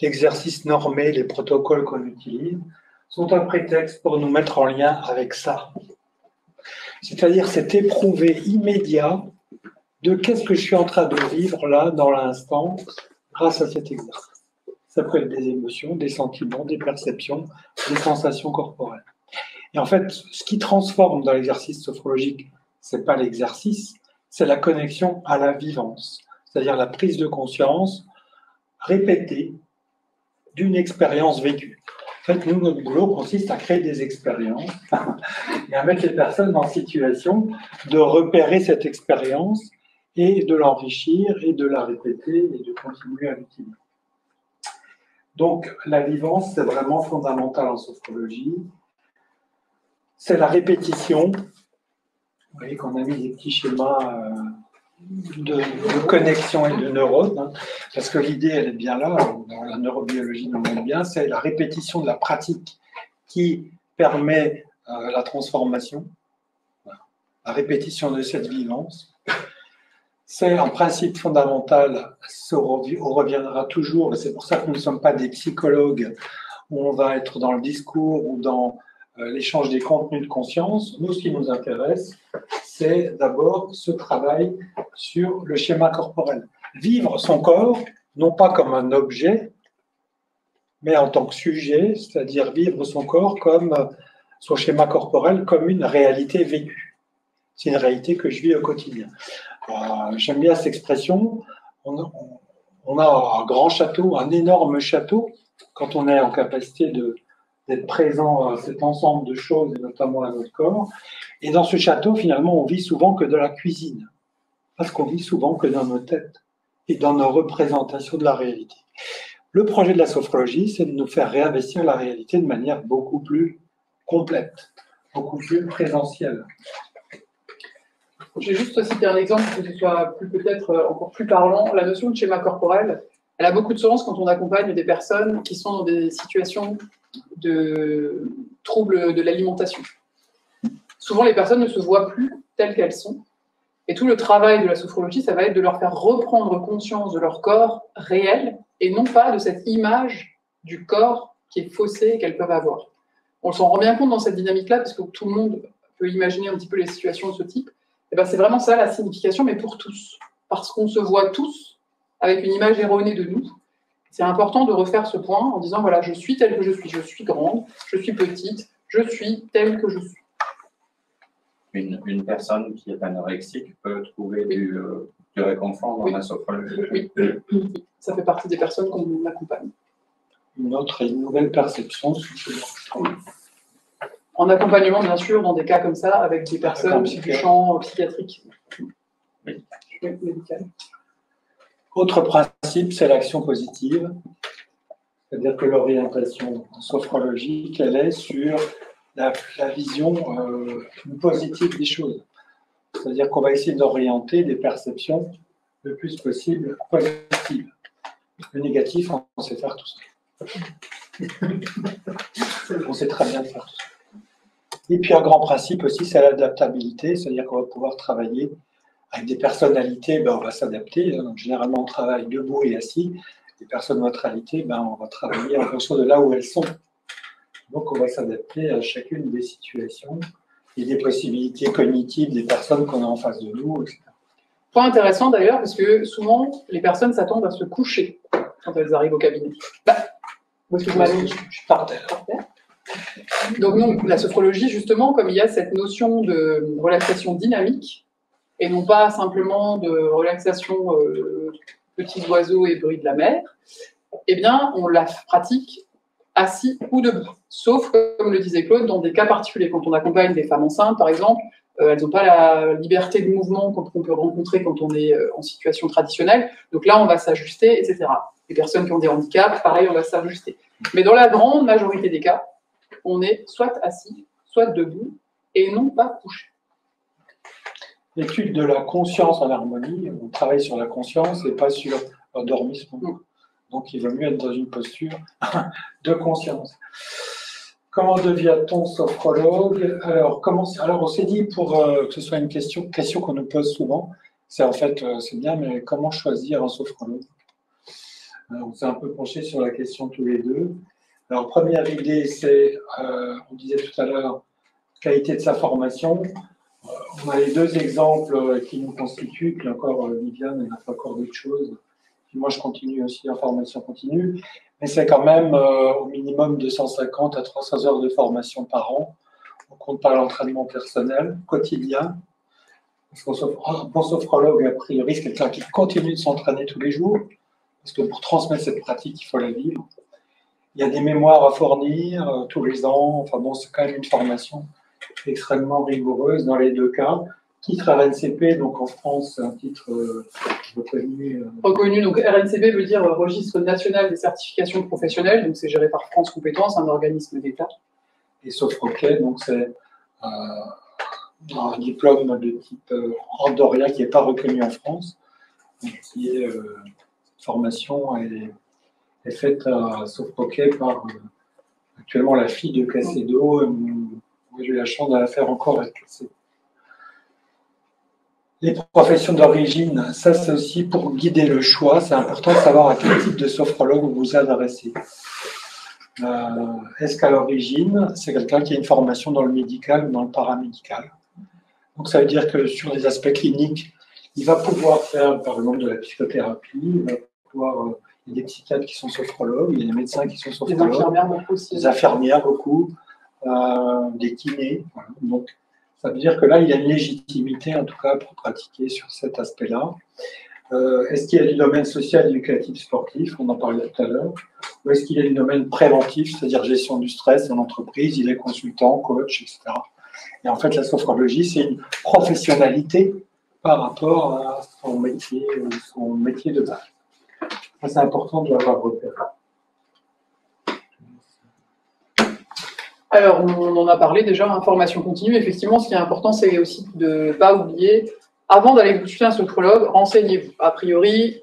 L'exercice normé, les protocoles qu'on utilise, sont un prétexte pour nous mettre en lien avec ça. C'est-à-dire cet éprouvé immédiat de qu'est-ce que je suis en train de vivre là, dans l'instant, grâce à cet exercice. Ça peut être des émotions, des sentiments, des perceptions, des sensations corporelles. Et en fait, ce qui transforme dans l'exercice sophrologique, c'est pas l'exercice, c'est la connexion à la vivance, c'est-à-dire la prise de conscience répétée d'une expérience vécue. En fait, nous, notre boulot consiste à créer des expériences et à mettre les personnes en situation de repérer cette expérience et de l'enrichir et de la répéter et de continuer à l'utiliser. Donc, la vivance, c'est vraiment fondamental en sophrologie. C'est la répétition. Vous voyez qu'on a mis des petits schémas de connexion et de neurones, hein, parce que l'idée, elle est bien là, dans la neurobiologie, on aime bien, c'est la répétition de la pratique qui permet la transformation, voilà. La répétition de cette vivance. C'est un principe fondamental, on reviendra toujours, c'est pour ça que nous ne sommes pas des psychologues, où on va être dans le discours ou dans l'échange des contenus de conscience. Nous, ce qui nous intéresse, c'est d'abord ce travail sur le schéma corporel. Vivre son corps, non pas comme un objet, mais en tant que sujet, c'est-à-dire vivre son corps comme son schéma corporel, comme une réalité vécue. C'est une réalité que je vis au quotidien. J'aime bien cette expression. On a un grand château, un énorme château, quand on est en capacité d'être présent à cet ensemble de choses, et notamment à notre corps. Et dans ce château, finalement, on vit souvent que de la cuisine, parce qu'on vit souvent que dans nos têtes et dans nos représentations de la réalité. Le projet de la sophrologie, c'est de nous faire réinvestir la réalité de manière beaucoup plus complète, beaucoup plus présentielle. Je vais juste citer un exemple pour que ce soit peut-être encore plus parlant. La notion de schéma corporel, elle a beaucoup de sens quand on accompagne des personnes qui sont dans des situations de troubles de l'alimentation. Souvent, les personnes ne se voient plus telles qu'elles sont. Et tout le travail de la sophrologie, ça va être de leur faire reprendre conscience de leur corps réel et non pas de cette image du corps qui est faussée qu'elles peuvent avoir. On s'en rend bien compte dans cette dynamique-là parce que tout le monde peut imaginer un petit peu les situations de ce type. Et ben, c'est vraiment ça la signification, mais pour tous. Parce qu'on se voit tous avec une image erronée de nous. C'est important de refaire ce point en disant, voilà, je suis telle que je suis grande, je suis petite, je suis telle que je suis. Une personne qui est anorexique peut trouver du réconfort dans la sophrologie. Oui, ça fait partie des personnes qu'on accompagne. Une nouvelle perception. En accompagnement, bien sûr, dans des cas comme ça, avec des personnes du champ psychiatrique. Médical. Autre principe, c'est l'action positive. C'est-à-dire que l'orientation sophrologique, elle est sur la vision positive des choses. C'est-à-dire qu'on va essayer d'orienter des perceptions le plus possible positives. Le négatif, on sait faire tout ça. On sait très bien faire tout ça. Et puis un grand principe aussi, c'est l'adaptabilité, c'est-à-dire qu'on va pouvoir travailler avec des personnalités, on va s'adapter. Donc, généralement, on travaille debout et assis. Les personnes de notre réalité, on va travailler en fonction de là où elles sont. Donc, on va s'adapter à chacune des situations et des possibilités cognitives des personnes qu'on a en face de nous, etc. Point intéressant d'ailleurs, parce que souvent, les personnes s'attendent à se coucher quand elles arrivent au cabinet. Où est-ce que je m'allonge ? Je suis par terre. Donc, non, la sophrologie, justement, comme il y a cette notion de relaxation dynamique, et non pas simplement de relaxation petits oiseaux et bruit de la mer, eh bien, on la pratique assis ou debout. Sauf, comme le disait Claude, dans des cas particuliers. Quand on accompagne des femmes enceintes, par exemple, elles n'ont pas la liberté de mouvement qu'on peut rencontrer quand on est en situation traditionnelle. Donc là, on va s'ajuster, etc. Les personnes qui ont des handicaps, pareil, on va s'ajuster. Mais dans la grande majorité des cas, on est soit assis, soit debout, et non pas couché. L'étude de la conscience en harmonie, on travaille sur la conscience et pas sur l'endormissement. Donc, il vaut mieux être dans une posture de conscience. Comment devient-on sophrologue? Alors, on s'est dit pour que ce soit une question qu'on nous pose souvent, c'est en fait, c'est bien, mais comment choisir un sophrologue? Alors, on s'est un peu penché sur la question tous les deux. Alors, première idée, c'est, on disait tout à l'heure, qualité de sa formation. On a les deux exemples qui nous constituent, puis encore Viviane, elle a fait encore d'autres choses. Puis moi, je continue aussi en formation continue. Mais c'est quand même au minimum 250 à 300 heures de formation par an. On compte pas l'entraînement personnel quotidien. Un bon sophrologue, a priori, c'est quelqu'un qui continue de s'entraîner tous les jours. Parce que pour transmettre cette pratique, il faut la vivre. Il y a des mémoires à fournir tous les ans. Enfin bon, c'est quand même une formation extrêmement rigoureuse dans les deux cas. Titre RNCP, donc en France, c'est un titre reconnu. Reconnu, donc RNCP veut dire Registre national des certifications professionnelles, donc c'est géré par France Compétences, un organisme d'État. Et Sophroquet, donc c'est un diplôme de type andorien qui n'est pas reconnu en France, qui est formation est faite à Sophroquet par actuellement la fille de Cassedo. Moi, j'ai eu la chance de la faire encore avec Cassedo. Les professions d'origine, ça c'est aussi pour guider le choix. C'est important de savoir à quel type de sophrologue vous vous adressez. Est-ce qu'à l'origine, c'est quelqu'un qui a une formation dans le médical ou dans le paramédical? Donc ça veut dire que sur les aspects cliniques, il va pouvoir faire par exemple de la psychothérapie, il va pouvoir, il y a des psychiatres qui sont sophrologues, il y a des médecins qui sont sophrologues, des infirmières beaucoup aussi. Des infirmières beaucoup, des kinés. Voilà. Donc ça veut dire que là, il y a une légitimité, en tout cas, pour pratiquer sur cet aspect-là. Est-ce qu'il y a du domaine social, éducatif, sportif? On en parlait tout à l'heure. Ou est-ce qu'il y a du domaine préventif, c'est-à-dire gestion du stress dans l'entreprise? Il est consultant, coach, etc. Et en fait, la sophrologie, c'est une professionnalité par rapport à son métier de base. Ça, c'est important de l'avoir repéré. Alors, on en a parlé déjà, formation continue. Effectivement, ce qui est important, c'est aussi de ne pas oublier, avant d'aller consulter un sophrologue, renseignez-vous. A priori,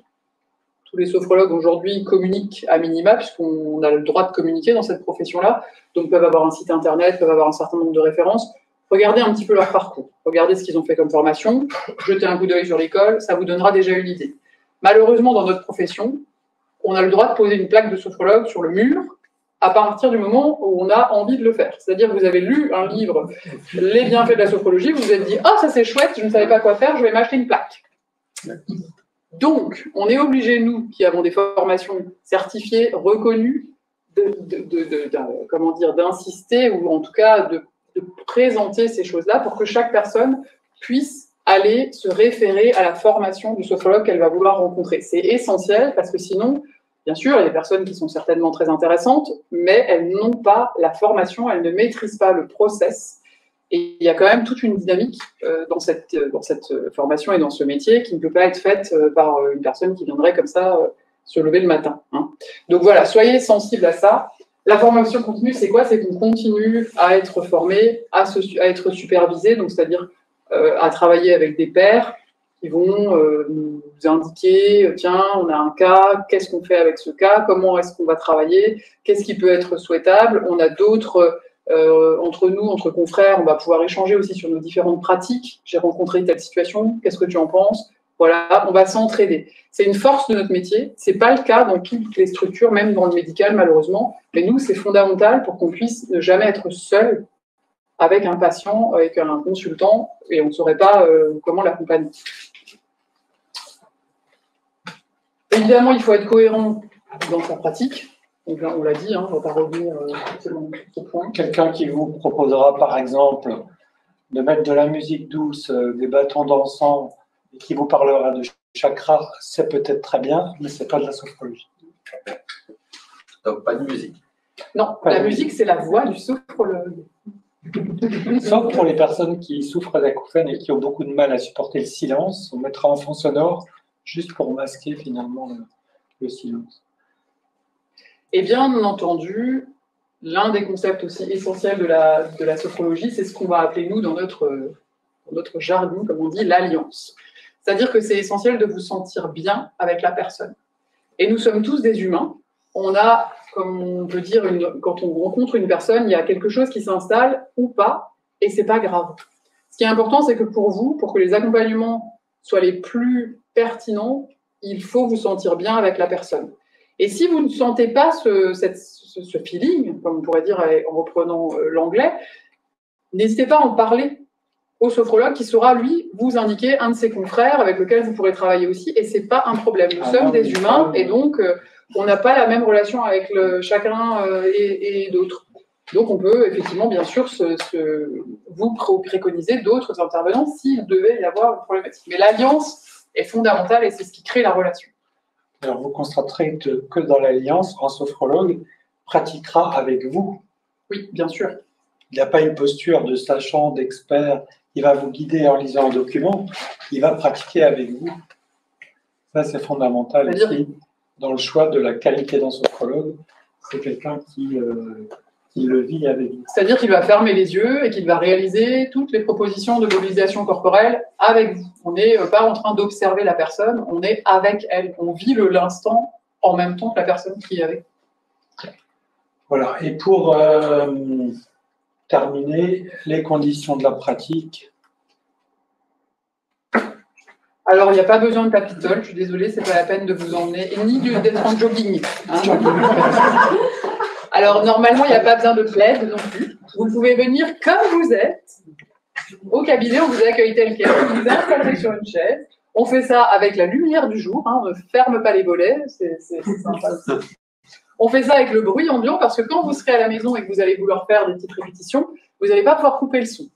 tous les sophrologues aujourd'hui communiquent à minima, puisqu'on a le droit de communiquer dans cette profession-là, donc peuvent avoir un site internet, peuvent avoir un certain nombre de références. Regardez un petit peu leur parcours, regardez ce qu'ils ont fait comme formation, jetez un coup d'œil sur l'école, ça vous donnera déjà une idée. Malheureusement, dans notre profession, on a le droit de poser une plaque de sophrologue sur le mur, à partir du moment où on a envie de le faire. C'est-à-dire que vous avez lu un livre, Les bienfaits de la sophrologie, vous vous êtes dit « Ah, ça c'est chouette, je ne savais pas quoi faire, je vais m'acheter une plaque. » Donc, on est obligé, nous, qui avons des formations certifiées, reconnues, d'insister, ou en tout cas de présenter ces choses-là pour que chaque personne puisse aller se référer à la formation du sophrologue qu'elle va vouloir rencontrer. C'est essentiel parce que sinon, bien sûr, il y a des personnes qui sont certainement très intéressantes, mais elles n'ont pas la formation, elles ne maîtrisent pas le process. Et il y a quand même toute une dynamique dans cette formation et dans ce métier qui ne peut pas être faite par une personne qui viendrait comme ça se lever le matin. Hein. Donc voilà, soyez sensibles à ça. La formation continue, c'est quoi? C'est qu'on continue à être formé, à être supervisé, donc c'est-à-dire à travailler avec des pairs qui vont nous indiquer, tiens, on a un cas, qu'est-ce qu'on fait avec ce cas, comment est-ce qu'on va travailler, qu'est-ce qui peut être souhaitable. On a d'autres, entre nous, entre confrères, on va pouvoir échanger aussi sur nos différentes pratiques. J'ai rencontré telle situation, qu'est-ce que tu en penses? Voilà, on va s'entraider. C'est une force de notre métier. C'est pas le cas dans toutes les structures, même dans le médical, malheureusement. Mais nous, c'est fondamental pour qu'on puisse ne jamais être seul avec un patient, avec un consultant, et on ne saurait pas comment l'accompagner. Évidemment, il faut être cohérent dans sa pratique. Donc là, on l'a dit, hein, on ne va pas revenir sur ce point. Quelqu'un qui vous proposera, par exemple, de mettre de la musique douce, des bâtons dansants, et qui vous parlera de chakra, c'est peut-être très bien, mais ce n'est pas de la sophrologie. Donc, pas de musique. Non, la musique, c'est la voix du sophrologue. Sauf pour les personnes qui souffrent d'acouphènes et qui ont beaucoup de mal à supporter le silence, on mettra un fond sonore juste pour masquer finalement le silence. Et bien entendu, l'un des concepts aussi essentiels de la sophrologie, c'est ce qu'on va appeler, nous, dans notre jargon, comme on dit, l'alliance. C'est-à-dire que c'est essentiel de vous sentir bien avec la personne. Et nous sommes tous des humains. On a comme on peut dire, quand on rencontre une personne, il y a quelque chose qui s'installe ou pas, et c'est pas grave. Ce qui est important, c'est que pour vous, pour que les accompagnements soient les plus pertinents, il faut vous sentir bien avec la personne. Et si vous ne sentez pas ce feeling, comme on pourrait dire en reprenant l'anglais, n'hésitez pas à en parler au sophrologue qui saura, lui, vous indiquer un de ses confrères avec lequel vous pourrez travailler aussi, et c'est pas un problème. Nous sommes des humains, et donc on n'a pas la même relation avec chacun et d'autres. Donc on peut effectivement, bien sûr, vous préconiser d'autres intervenants s'il devait y avoir une problématique. Mais l'alliance est fondamentale et c'est ce qui crée la relation. Alors vous constaterez que dans l'alliance, un sophrologue pratiquera avec vous. Oui, bien sûr. Il n'y a pas une posture de sachant, d'expert. Il va vous guider en lisant un document. Il va pratiquer avec vous. Ça, c'est fondamental aussi dans le choix de la qualité d'un sophrologue. C'est quelqu'un qui le vit avec vous. C'est-à-dire qu'il va fermer les yeux et qu'il va réaliser toutes les propositions de mobilisation corporelle avec vous. On n'est pas en train d'observer la personne, on est avec elle. On vit l'instant en même temps que la personne qui est avec. Voilà. Et pour terminer, les conditions de la pratique. Alors, il n'y a pas besoin de tapis-de-tôle, je suis désolée, c'est pas la peine de vous emmener, ni d'être en jogging. Hein. Alors, normalement, il n'y a pas besoin de plaid non plus. Vous pouvez venir comme vous êtes. Au cabinet, on vous accueille tel quel, on vous installe sur une chaise. On fait ça avec la lumière du jour, hein, on ne ferme pas les volets, c'est sympa. On fait ça avec le bruit ambiant parce que quand vous serez à la maison et que vous allez vouloir faire des petites répétitions, vous n'allez pas pouvoir couper le son.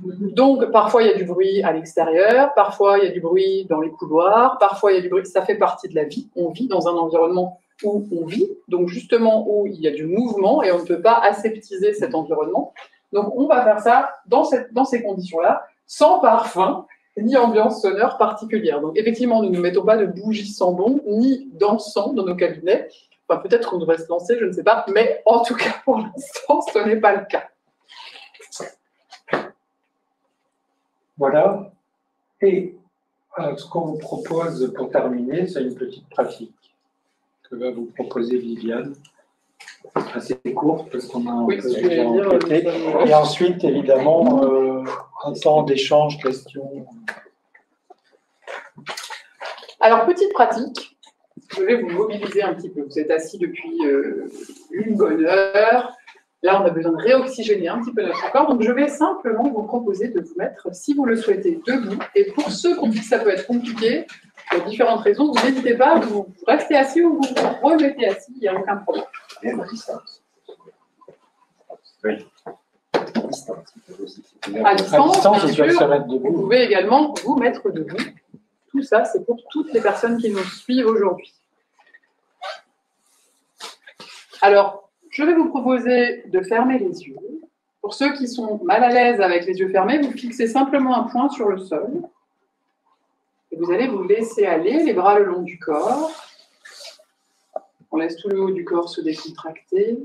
Donc, parfois, il y a du bruit à l'extérieur, parfois, il y a du bruit dans les couloirs, parfois, il y a du bruit, ça fait partie de la vie. On vit dans un environnement où on vit, donc justement où il y a du mouvement et on ne peut pas aseptiser cet environnement. Donc, on va faire ça dans ces conditions-là, sans parfum, ni ambiance sonore particulière. Donc, effectivement, nous ne mettons pas de bougies sans bon, ni d'encens dans nos cabinets. Enfin, peut-être qu'on devrait se lancer, je ne sais pas, mais en tout cas, pour l'instant, ce n'est pas le cas. Voilà. Et ce qu'on vous propose pour terminer, c'est une petite pratique que va vous proposer Viviane. Assez courte parce qu'on a un peu déjà enquêté. Et ensuite, évidemment, un temps d'échange, questions. Alors, petite pratique. Je vais vous mobiliser un petit peu. Vous êtes assis depuis une bonne heure. Là, on a besoin de réoxygéner un petit peu notre corps. Donc, je vais simplement vous proposer de vous mettre, si vous le souhaitez, debout. Et pour ceux pour qui ça peut être compliqué, pour différentes raisons, vous n'hésitez pas, vous restez assis ou vous vous remettez assis, il n'y a aucun problème. Même à distance. Oui. À distance, bien sûr, se mettre debout. vous pouvez également vous mettre debout. Tout ça, c'est pour toutes les personnes qui nous suivent aujourd'hui. Alors, je vais vous proposer de fermer les yeux. Pour ceux qui sont mal à l'aise avec les yeux fermés, vous fixez simplement un point sur le sol. Et vous allez vous laisser aller, les bras le long du corps. On laisse tout le haut du corps se décontracter.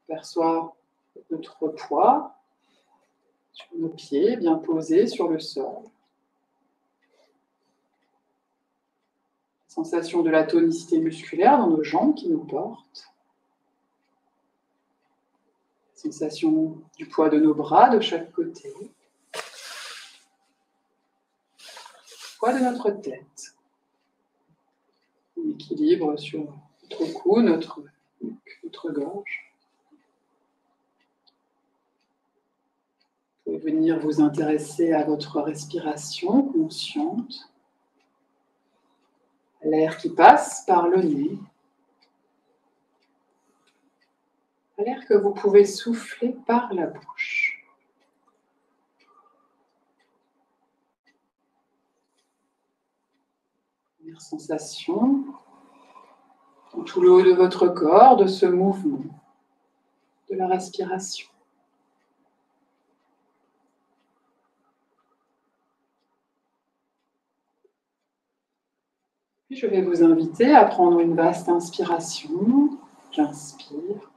On perçoit notre poids sur nos pieds, bien posés sur le sol. Sensation de la tonicité musculaire dans nos jambes qui nous portent. Sensation du poids de nos bras de chaque côté. Poids de notre tête. Un équilibre sur notre cou, notre nuque, notre gorge. Vous pouvez venir vous intéresser à votre respiration consciente. L'air qui passe par le nez. L'air que vous pouvez souffler par la bouche. Première sensation dans tout le haut de votre corps, de ce mouvement, de la respiration. Puis je vais vous inviter à prendre une vaste inspiration. J'inspire.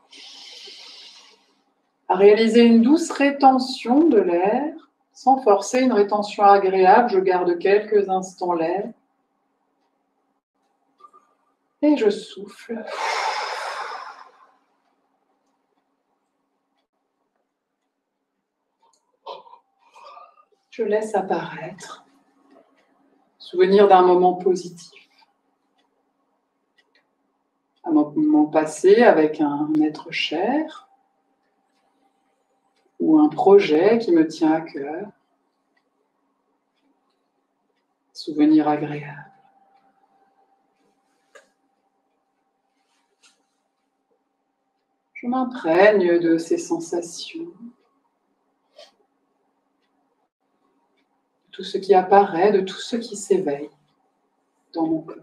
À réaliser une douce rétention de l'air, sans forcer, une rétention agréable. Je garde quelques instants l'air. Et je souffle. Je laisse apparaître. Souvenir d'un moment positif. Un moment passé avec un être cher ou un projet qui me tient à cœur. Souvenir agréable. Je m'imprègne de ces sensations. Tout ce qui apparaît, de tout ce qui s'éveille dans mon corps.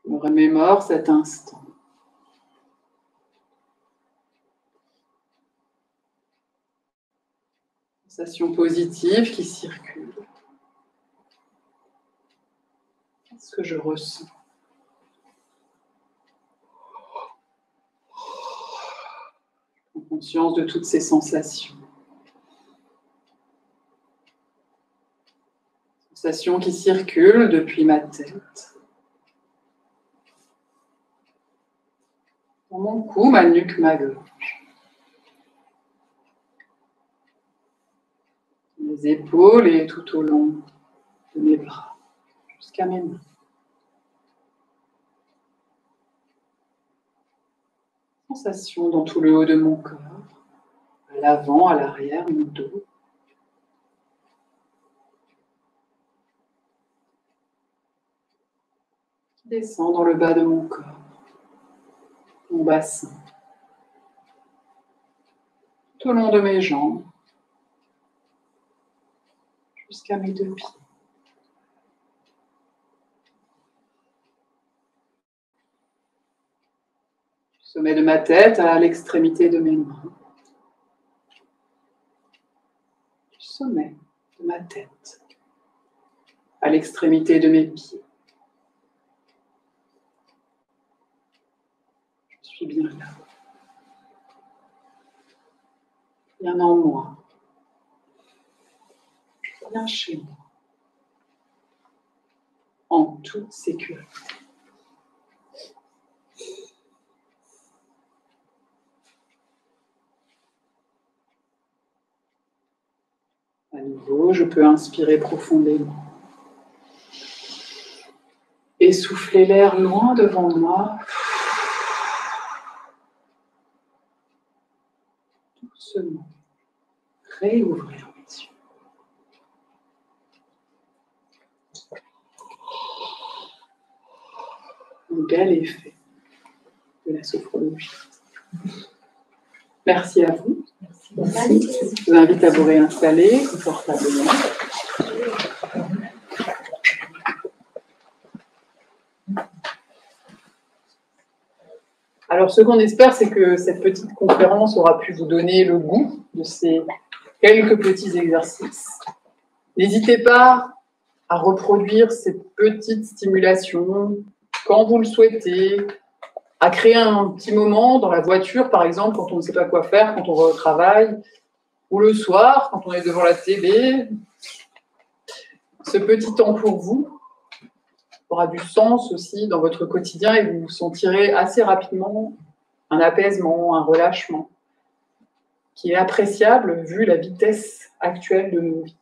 Je me remémore cet instant. Sensations positives qui circulent. Qu'est-ce que je ressens? Je prends conscience de toutes ces sensations. Sensations qui circulent depuis ma tête. Dans mon cou, ma nuque, ma gorge. Mes épaules et tout au long de mes bras, jusqu'à mes mains. Sensations dans tout le haut de mon corps, à l'avant, à l'arrière, mon dos. Qui descend dans le bas de mon corps, mon bassin, tout au long de mes jambes, jusqu'à mes deux pieds. Du sommet de ma tête à l'extrémité de mes mains. Du sommet de ma tête à l'extrémité de mes pieds. Je suis bien là. Bien en moi. Bien chez moi. En toute sécurité. À nouveau, je peux inspirer profondément. Et souffler l'air loin devant moi. Doucement. Réouvrir mes yeux. Un bel effet de la sophrologie. Merci à vous. Merci. Je vous invite à vous réinstaller confortablement. Alors, ce qu'on espère, c'est que cette petite conférence aura pu vous donner le goût de ces quelques petits exercices. N'hésitez pas à reproduire ces petites stimulations quand vous le souhaitez, à créer un petit moment dans la voiture, par exemple, quand on ne sait pas quoi faire, quand on va au travail, ou le soir, quand on est devant la télé. Ce petit temps pour vous aura du sens aussi dans votre quotidien et vous sentirez assez rapidement un apaisement, un relâchement qui est appréciable vu la vitesse actuelle de nos vies.